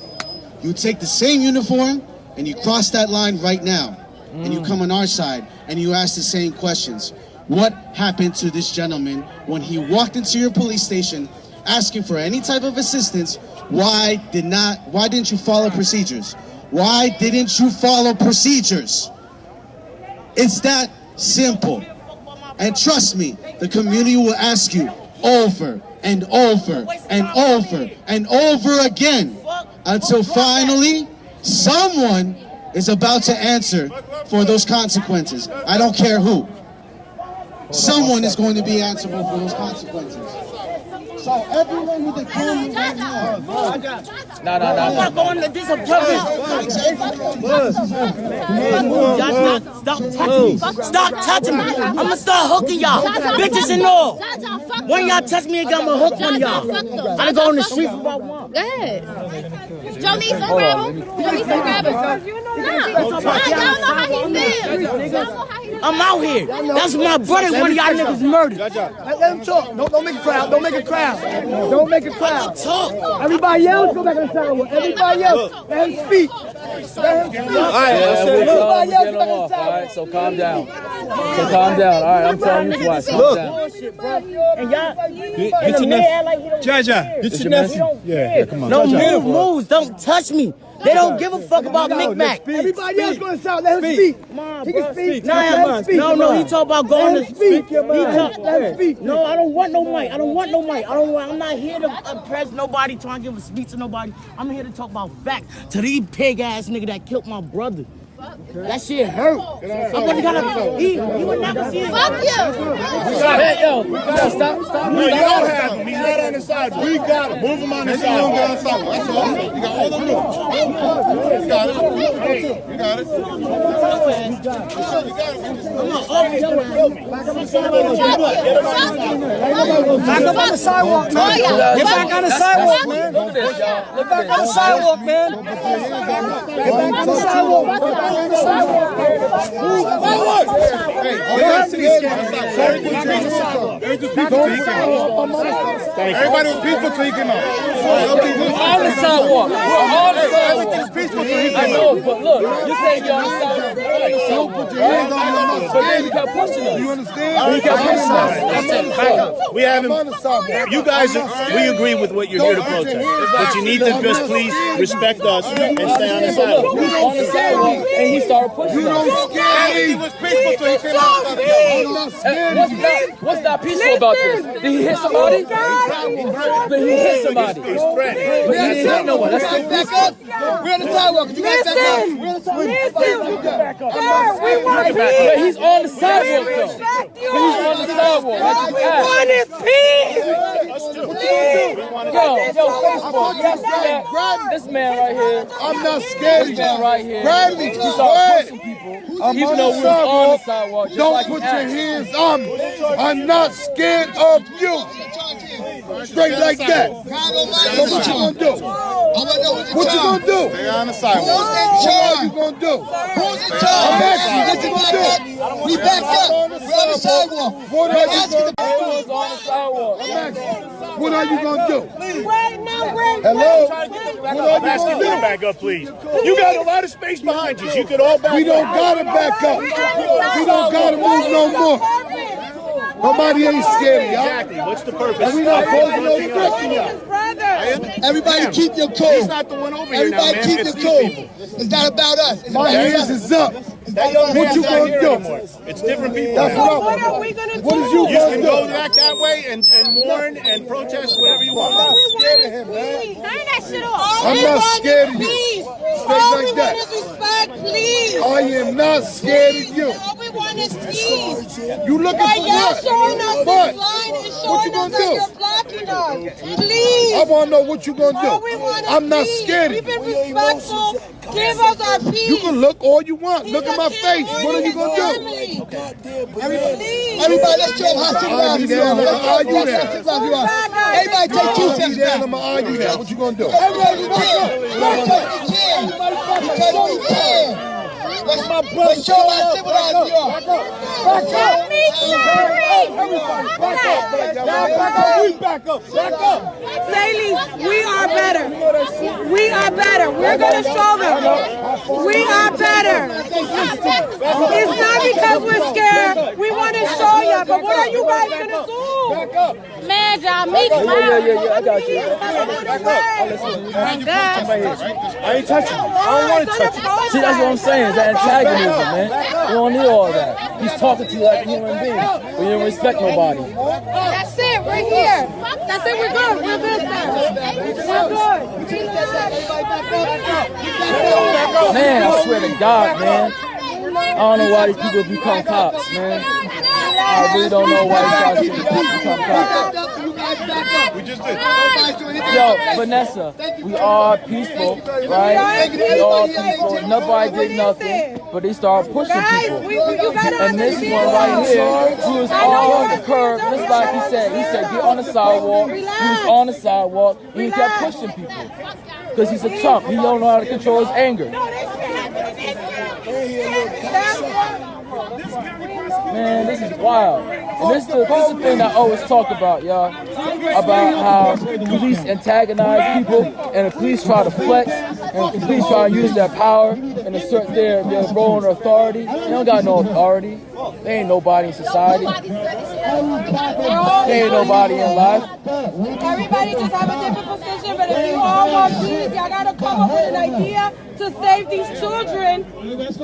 you would take the same uniform and you cross that line right now. And you come on our side and you ask the same questions. What happened to this gentleman when he walked into your police station asking for any type of assistance? Why didn't you follow procedures? Why didn't you follow procedures? It's that simple. And trust me, the community will ask you over and over and over and over again until finally someone is about to answer for those consequences. I don't care who. Someone is going to be answerable for those consequences. So everyone with a camera right now. I'm not going to this approach. Stop touching me. Stop touching me. I'm going to start hooking y'all. Bitches and all. When y'all touch me again, I'm going to hook one of y'all. I'm going to go on the street for about one. Go ahead. Joe needs some grab him. Joe needs some grab him. Y'all know how he feels. I'm out here. That's my brother. One of y'all niggas murdered. Let them talk. Don't make a crowd. Don't make a crowd. Don't make a crowd. Talk. Everybody else go back on the sidewalk. Everybody else, let him speak. Let him speak. All right, let's get them off. All right, so calm down. So calm down. All right, I'm telling you twice. Calm down. And y'all, Get your nephew. Jaja, get your nephew. Yeah, come on. No moves. Don't touch me. They don't give a fuck about Micmac. Everybody else going south. Let him speak. He can speak. No, he talk about going to speak. Let him speak. No, I don't want no mic. I'm not here to impress nobody, trying to give a speech to nobody. I'm here to talk about facts to these pig ass nigga that killed my brother. That shit hurt. He would never see it. Fuck you. Hey, yo, stop. No, you don't have him. He's not on the side. We got him. Move him on the side. That's all. You got all the room. You got it. Hey, you got it. Back up on the sidewalk, man. Get back on the sidewalk, man. Look at this, y'all. Get back on the sidewalk, man. Get back on the sidewalk. Everybody was peaceful till he came out. We're on the sidewalk. Everything's peaceful till he I came know, out. but look, you saying you're on the sidewalk. Put your hands on your mouth. But then you kept pushing us. You understand? You kept pushing us. Back up. We haven't. You guys, we agree with what you're here to protest, but you need to just please respect us and stay on the sidewalk. On the sidewalk, and he started pushing You us. don't scare me. He was peaceful till he came out. I'm not scared. What's not peaceful about this? Did he hit somebody? Did he hit somebody? But he didn't hit no one. That's still peaceful. We're on the sidewalk. You guys back up. We're on the sidewalk. But he's on the sidewalk though. But he's on the sidewalk. Like you asked. What is peace? Yo, Facebook. Yes, that. This man right here. I'm not scared. This man right here. Grab me. He started pushing people. Even though we was on the sidewalk. Don't like put your hands on me. I'm not scared of you. Straight like that. So what you gonna do? What you gonna do? Stay on the sidewalk. What you gonna do? Who's in charge? I'm asking you, what you gonna do? We back up. We're on the sidewalk. What are you gonna do? On the sidewalk. I'm asking. What are you gonna do? Hello? What are you gonna do? Back up, please. You got a lot of space behind you. You could all back up. We don't gotta back up. We don't gotta move no more. Nobody ain't scared of y'all. Exactly. What's the purpose? And we not causing no threat to y'all. Everybody keep your cool. He's not the one over here now, man. Everybody keep your cool. It's not about us. It's My about hands us. is up. What you gonna do? It's different people. That's now. what What are we gonna do? What is you You gonna can do? go back that way and mourn and protest whatever you I'm want. not scared of him, man. Turn that shit off. I'm not scared of you. Straight like that. Respect, please. I am not scared of you. All we want is peace. You looking for what? Showing us What? this line and What showing you us gonna that do? you're blocking us. Please. I wanna know what you gonna All we do. want is I'm not peace. scared We've of you. been respectful. Give us our peace. You can look all you want. Look at my face. What are you gonna do? Everybody, let's show them how civilized you are. Let's show them how civilized you are. Everybody take 2 steps back. I'm gonna argue that. What you gonna do? Everybody, you can. Because you can. Let's show them how civilized you are. Back up. Back up. Staley, we are better. We are better. We're going to show them. We are better. It's not because we're scared. We want to show you. But what are you guys going to do? Man, y'all make Yeah, I got you. Thank God. I ain't touching you. I don't want to touch you. See, that's what I'm saying. It's that antagonism, man. We don't need all that. He's talking to you like a human being, but you don't respect nobody. That's it. We're here. That's it. We're good. We're good, sir. Man, I swear to God, man. I don't know why these people become cops, man. I really don't know why these guys become cops. We just did. Yo, Vanessa, we are peaceful, right? We are peaceful. Nobody did nothing, but they started pushing people. And this one right here, he was on the curb, just like he said. He said, get on the sidewalk. He was on the sidewalk, and he kept pushing people. Because he's a chump. He don't know how to control his anger. Man, this is wild. And this is the thing that I always talk about, y'all. About how police antagonize people and the police try to flex and the police try to use their power and assert their role and authority. They don't got no authority. They ain't nobody in society. They ain't nobody in life. Everybody just have a different position, but if you all want peace, y'all gotta come up with an idea to save these children.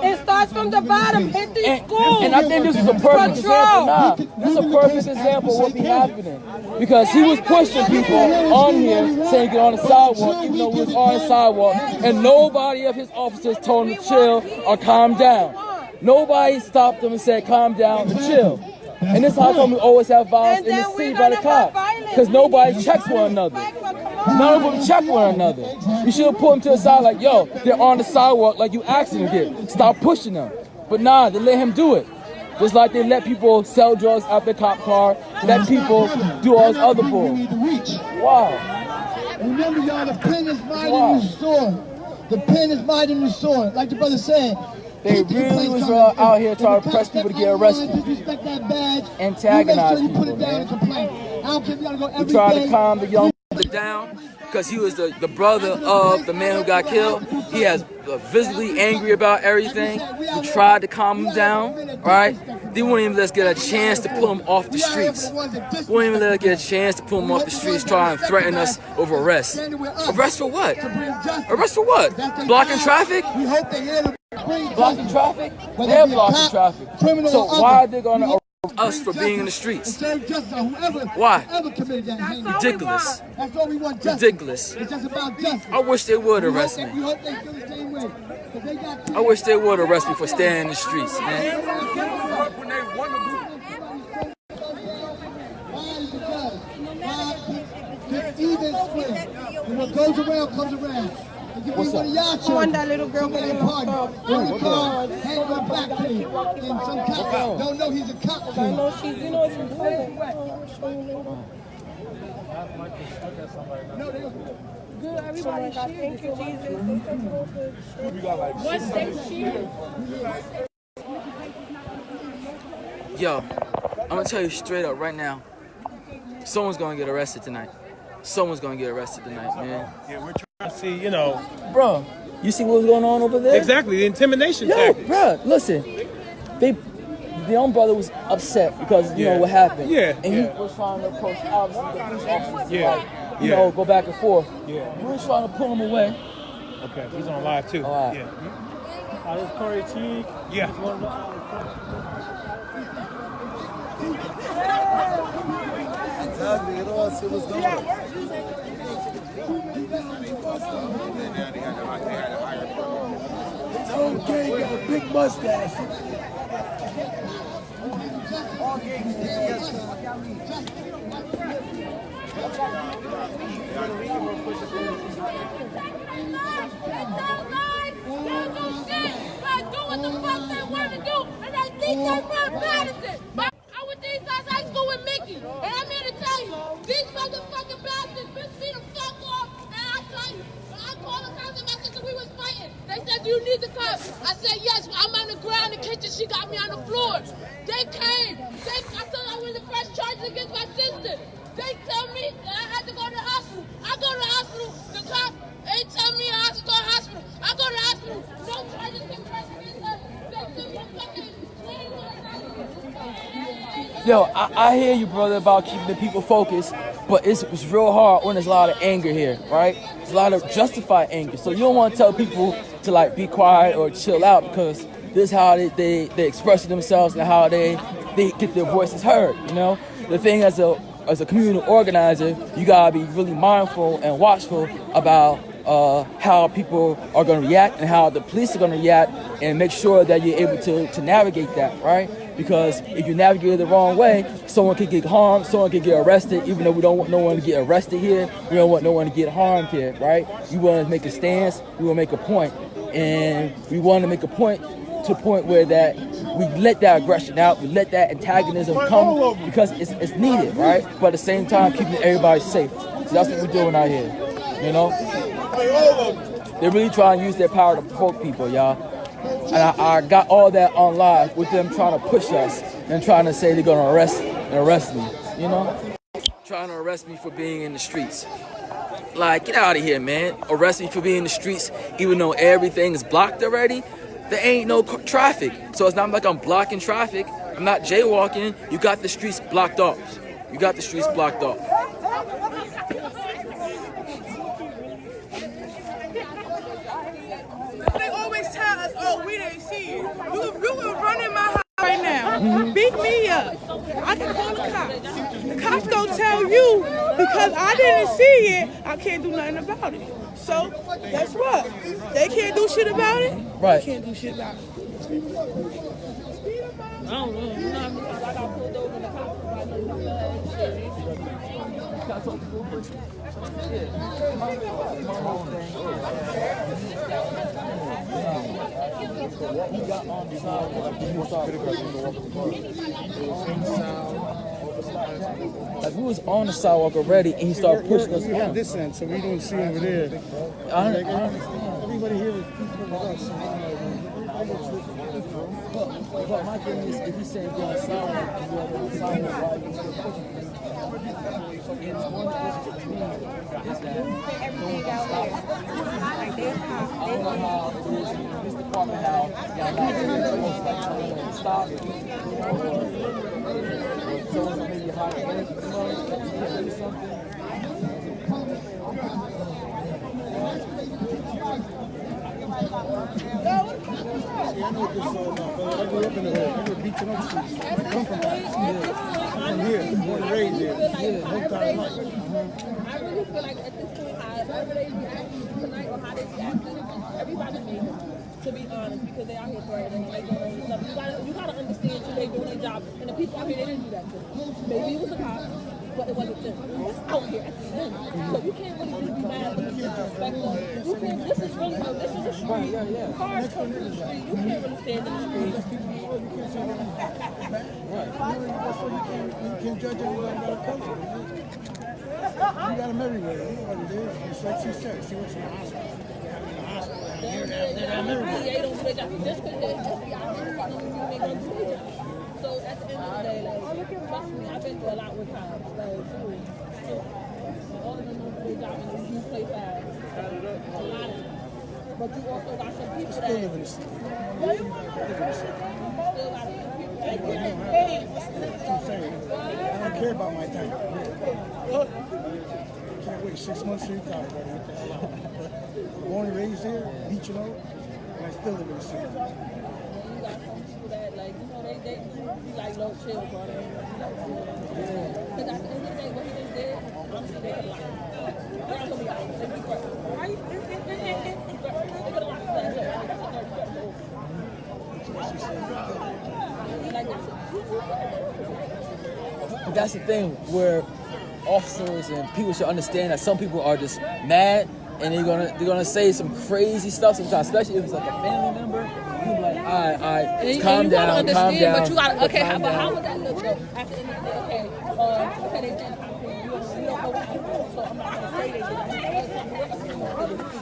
It starts from the bottom, hit these schools. And I think this is a perfect example. Nah, this is a perfect example of what be happening. Because he was pushing people on here saying get on the sidewalk, even though he was on the sidewalk, and nobody of his officers told him to chill or calm down. Nobody stopped him and said calm down and chill. And this is how come we always have violence in the city by the cops. Because nobody checks one another. None of them check one another. You should have put them to the side like, yo, they're on the sidewalk like you asked them to get. Stop pushing them. But nah, they let him do it. Just like they let people sell drugs out their cop car, let people do all this other bull. Wow. Remember, y'all, the pen is mighty in the sword. The pen is mighty in the sword. Like the brother said, they really was out here trying to press people to get arrested. Antagonize people, man. We tried to calm the young down because he was the brother of the man who got killed. He has visibly angry about everything. We tried to calm him down, right? They wouldn't even let us get a chance to pull him off the streets. Wouldn't even let us get a chance to pull him off the streets, try and threaten us over arrest. Arrest for what? Arrest for what? Blocking traffic? Blocking traffic? They're blocking traffic. So why are they going to arrest us for being in the streets? Why? Ridiculous. Ridiculous. I wish they would arrest me. I wish they would arrest me for staying in the streets, man. And what goes around comes around. What's up? I want that little girl with the in some cop. Don't know he's a cop. I know she's, you know, it's in Good, everybody cheer. Thank you, Jesus. What's that cheer? Yo, I'm gonna tell you straight up right now. Someone's gonna get arrested tonight. Someone's gonna get arrested tonight, man. Yeah, we're trying to see, you know. Bro, you see what's going on over there? Exactly, the intimidation tactics. Bro, listen. The young brother was upset because, you know, what happened. Yeah. And he was trying to approach, obviously, the police officers to, Yeah. like, you know, go back and forth. Yeah. We were trying to pull him away. Okay, he's on live too. All right. Yeah. This is Corey Teague. Yeah. Exactly, you know what? See what's going on. His whole gang got a big mustache. Do what the fuck they want to do, and they think they run Paterson. I went to Eastside High School with Mickey, and I'm here to tell you, these motherfucking bastards pissed me the fuck off, and I tell you, when I called the house and my sister, we was fighting. They said, do you need the cup? I said, yes, I'm on the ground in the kitchen, she got me on the floor. They came, I told them I was the first charges against my sister. They tell me that I had to go to the hospital. I go to the hospital, the cop, they tell me I have to go to the hospital. I go to the hospital, no charges can press against us. They took my fucking Yo, I hear you, brother, about keeping the people focused, but it's real hard when there's a lot of anger here, right? There's a lot of justified anger. So you don't want to tell people to, like, be quiet or chill out because this is how they express themselves and how they get their voices heard, you know? The thing as a community organizer, you gotta be really mindful and watchful about how people are gonna react and how the police are gonna react, and make sure that you're able to navigate that, right? Because if you navigate it the wrong way, someone could get harmed, someone could get arrested, even though we don't want no one to get arrested here, we don't want no one to get harmed here, right? We want to make a stance, we want to make a point, and we want to make a point to a point where that we let that aggression out, we let that antagonism come because it's needed, right? But at the same time, keeping everybody safe. So that's what we're doing out here, you know? They're really trying to use their power to provoke people, y'all. And I got all that on live with them trying to push us and trying to say they're gonna arrest me, you know? Trying to arrest me for being in the streets. Like, get out of here, man. Arrest me for being in the streets, even though everything is blocked already. There ain't no traffic. So it's not like I'm blocking traffic. I'm not jaywalking. You got the streets blocked off. You got the streets blocked off. They always tell us, oh, we didn't see it. You were running my house right now. Beat me up. I can call the cops. The cops gonna tell you because I didn't see it, I can't do nothing about it. So, guess what? They can't do shit about it. Right. They can't do shit about it. I don't know. You know how many times I got pulled over in the cops Like, we was on the sidewalk already, and he started pushing us We're on down. this end, so we don't see over there. I understand. Everybody here is people with us. But my thing is, if he's saying go on sidewalk, and you are on sidewalk, why are you still pushing people? And one of the issues with me is that no one can stop it. I don't know how it is in this department, how y'all not supposed to, like, tell them to stop, or someone's maybe high energy, you know, you can't do something. Yeah, I know what this is all about, brother. I grew up in the hood. I grew up beaching up streets. I come from Paterson. I'm from here. Born and raised here. Yeah, whole entire life. I really feel like at this point, however they be acting tonight or how they be acting, everybody made them. To be honest, because they out here threatening and they doing all this stuff. You gotta understand too, they doing their job. And the people out here, they didn't do that to them. Maybe it was a cop, but it wasn't them. It's out here at the end. So you can't really be mad when you disrespect them. You can't, this is really, this is a street. Cars come through the street. You can't really stand in the street. You can't judge everybody by the culture. You got them everywhere. You know what it is. It's like she said. She was in the hospital. They don't do their job. Just because they're FBI, they don't do their job. So at the end of the day, like, trust me, I've been through a lot with cops. Like, all of them don't do their job and you play fast. A lot of them. But you also got some people that... Still live in the city. Still got some people that... I'm saying. I don't care about my time. Can't wait 6 months to retire, buddy. Get the hell out. I'm born and raised here, beaching out, and I still live in the city. You got some people that, like, you know, they be like, low chill, brother. Because at the end of the day, what he just did, I'm sure they could lie. They're not going to be out. They'd be great. Right? They could have locked that But that's the thing where officers and people should understand that some people are just mad and they're gonna say some crazy stuff sometimes, especially if it's like a family member. You be like, all right, calm down, calm down. But you gotta, okay, but how would that look though? At the end of the day, okay, they did you don't know what happened, so I'm not gonna say they did.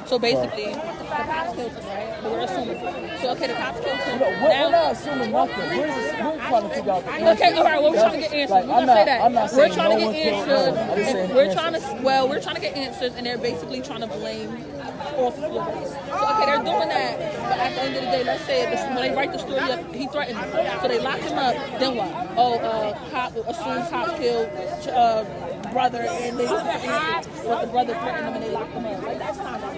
So basically, the cops killed him, right? But we're assuming. So okay, the cops killed him. We're not assuming nothing. We're trying to figure out the answers. Okay, all right. Well, we're trying to get answers. We're gonna say that. I'm not we're saying trying no to get answers. We're trying to get answers, and they're basically trying to blame officers. So okay, they're doing that. But at the end of the day, let's say when they write the story up, he threatened them. So they lock him up. Then what? Oh, assume cop killed brother, and they the brother threatened him, and they locked him up. Like that's not right.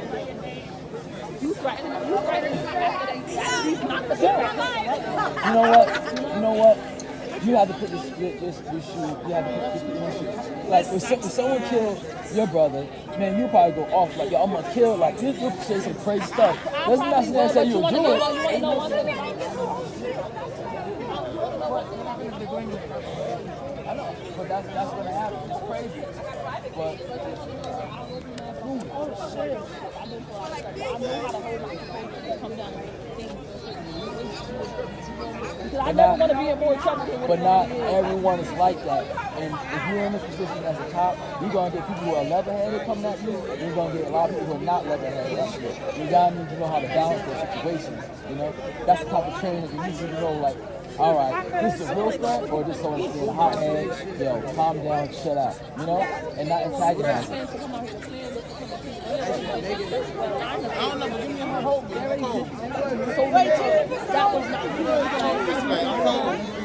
You threaten him. You threaten him after he's not the threat. You know what? You have to put this shoe. You have to put this shoe. Like if someone killed your brother, man, you probably go off like, yo, I'm gonna kill. Like you'll say some crazy stuff. Doesn't necessarily say you'll do it. I know, but that's gonna happen. It's crazy. But oh shit. I never want to be in more trouble than but not everyone is like that. And if you're in this position as a cop, you're going to get people who are level-headed coming at you. You're going to get a lot of people who are not level-headed at you. You got to need to know how to balance those situations. You know, that's the type of training that you need to know, like, all right, this is a real threat or just someone's being hot head, yo, calm down, shut up, you know, and not antagonize it. I don't know, but give me a hope. So that was not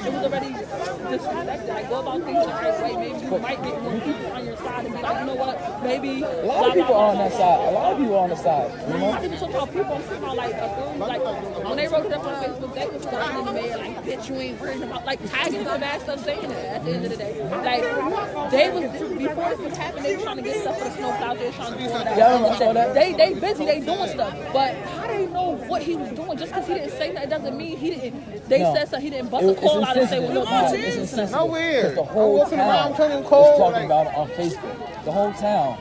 it was already disrespected. Like, go about things the right way. Maybe you might get more people on your side and be like, you know what, maybe. A lot of people are on that side. A lot of people are on the side, you know? I'm not talking about people. I'm talking about, like, when they wrote it up on Facebook, they was throwing in the mail, like, bitch, you ain't worrying about, like, tagging some bad stuff, saying that at the end of the day. Like, they was, before this was happening, they were trying to get stuff for the snowplows. They were trying to do all that. Yeah, they busy, they doing stuff. But how they know what he was doing? Just because he didn't say that doesn't mean he didn't. They said so. He didn't bust a call out and say, well, look, it's insensitive. Nowhere. The whole town is talking about it on Facebook. The whole town.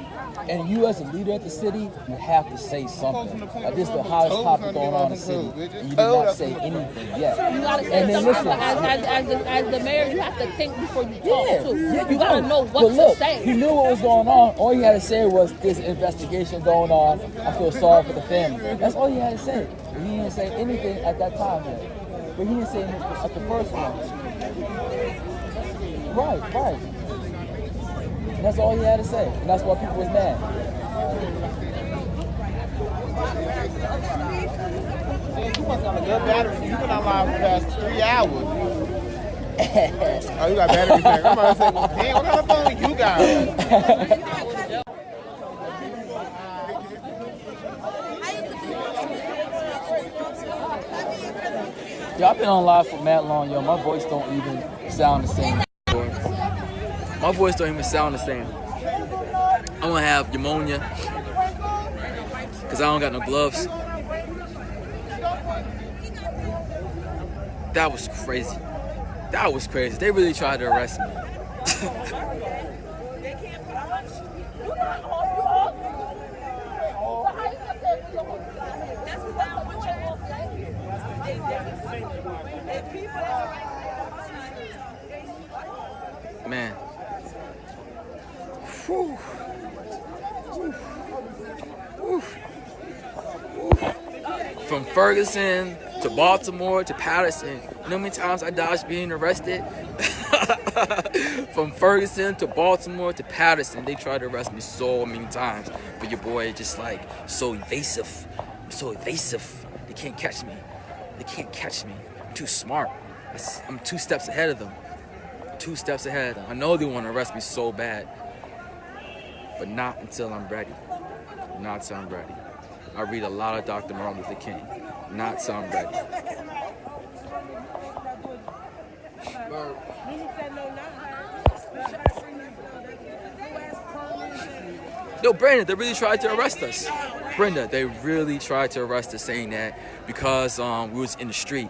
And you as a leader at the city, you have to say something. Like this is the hottest topic going on in the city. And you did not say anything yet. You gotta say something. As the mayor, you have to think before you talk too. You gotta know what to say. He knew what was going on. All he had to say was this investigation going on. I feel sorry for the family. That's all he had to say. He didn't say anything at that time yet. But he didn't say anything at the first one. Right. That's all he had to say. And that's why people was mad. You must have a good battery. You've been online for the past 3 hours. Oh, you got battery pack. I'm about to say, well, damn, what kind of phone you got? Yo, I've been on live for mad long, yo. My voice don't even sound the same. My voice don't even sound the same. I'm gonna have pneumonia because I don't got no gloves. That was crazy. That was crazy. They really tried to arrest me. Man. Whew. Whew. From Ferguson to Baltimore to Paterson, you know how many times I dodged being arrested? From Ferguson to Baltimore to Paterson, they tried to arrest me so many times. But your boy is just like so evasive. So evasive. They can't catch me. They can't catch me. I'm too smart. I'm 2 steps ahead of them. 2 steps ahead. I know they want to arrest me so bad. But not until I'm ready. Not until I'm ready. I read a lot of Dr. Martin Luther King. Not until I'm ready. Yo, Brandon, they really tried to arrest us. Brenda, they really tried to arrest us, saying that because we was in the street,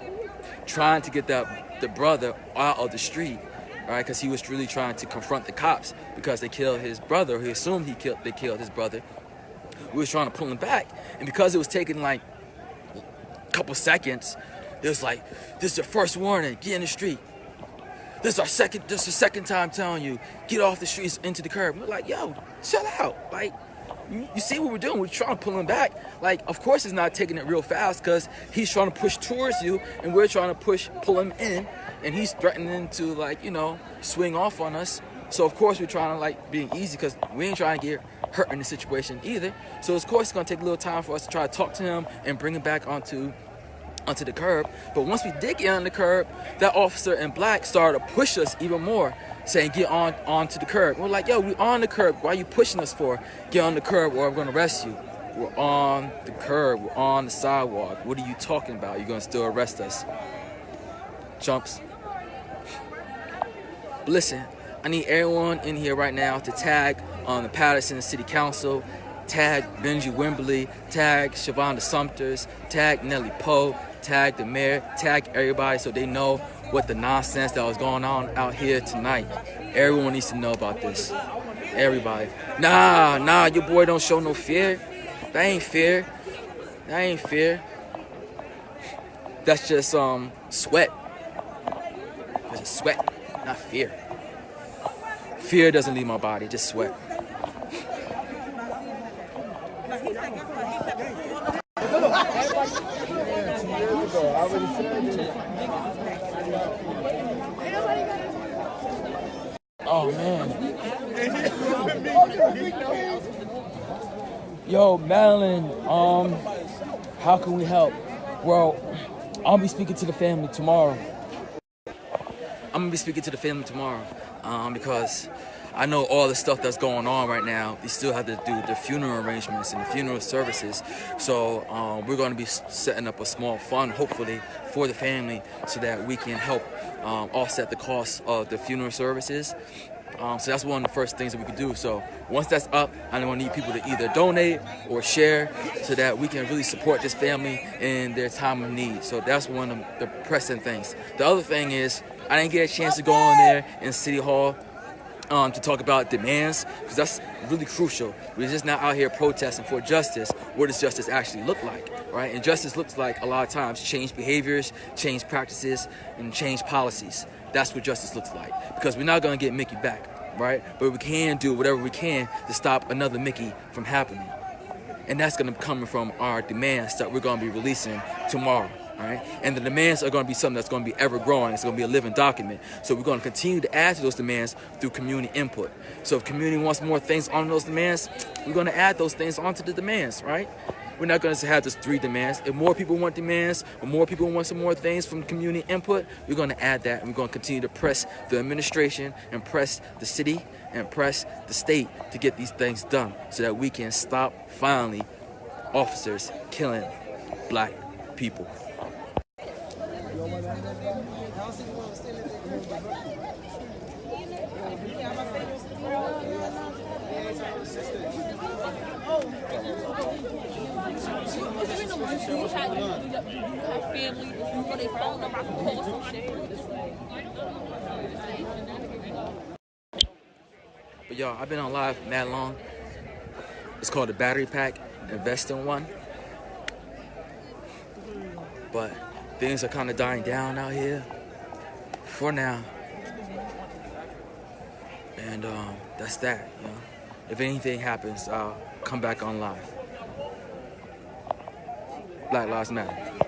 trying to get the brother out of the street, right? Because he was really trying to confront the cops because they killed his brother. He assumed they killed his brother. We was trying to pull him back, and because it was taking like a couple seconds, it was like, "This is your first warning. Get in the street. This is the second time telling you, get off the streets into the curb." We're like, "Yo, chill out. Like, you see what we're doing? We're trying to pull him back. Like, of course, he's not taking it real fast because he's trying to push towards you, and we're trying to pull him in, and he's threatening to, like, you know, swing off on us. So of course we're trying to like being easy because we ain't trying to get hurt in the situation either. So of course it's gonna take a little time for us to try to talk to him and bring him back onto the curb. But once we did get on the curb, that officer in black started to push us even more, saying get onto the curb. We're like, yo, we on the curb. Why are you pushing us for? Get on the curb or I'm gonna arrest you. We're on the curb. We're on the sidewalk. What are you talking about? You're gonna still arrest us? Chumps. But listen, I need everyone in here right now to tag the Paterson City Council, tag Benji Wimberly, tag Shavonda Sumters, tag Nellie Poe, tag the mayor, tag everybody so they know what the nonsense that was going on out here tonight. Everyone needs to know about this. Everybody. Nah, your boy don't show no fear. That ain't fear. That ain't fear. That's just sweat. That's just sweat, not fear. Fear doesn't leave my body, just sweat. Oh man. Yo, Madeline, how can we help? Well, I'll be speaking to the family tomorrow. Because I know all the stuff that's going on right now. They still have to do the funeral arrangements and the funeral services. So we're going to be setting up a small fund, hopefully, for the family so that we can help offset the cost of the funeral services. So that's one of the first things that we can do. So once that's up, I'm going to need people to either donate or share so that we can really support this family in their time of need. So that's one of the pressing things. The other thing is I didn't get a chance to go in there in City Hall to talk about demands, because that's really crucial. We're just not out here protesting for justice. What does justice actually look like, right? And justice looks like a lot of times change behaviors, change practices, and change policies. That's what justice looks like, because we're not going to get Mickey back, right? But we can do whatever we can to stop another Mickey from happening. And that's going to be coming from our demands that we're going to be releasing tomorrow. All right? And the demands are going to be something that's going to be ever growing. It's going to be a living document. So we're going to continue to add to those demands through community input. So if community wants more things on those demands, we're going to add those things onto the demands, right? We're not going to have just 3 demands. If more people want demands, or more people want some more things from community input, we're going to add that. And we're going to continue to press the administration and press the city and press the state to get these things done so that we can stop, finally, officers killing black people. But y'all, I've been on live mad long. It's called the battery pack. Invest in one. But things are kind of dying down out here for now. And that's that, you know. If anything happens, I'll come back on live. Black Lives Matter.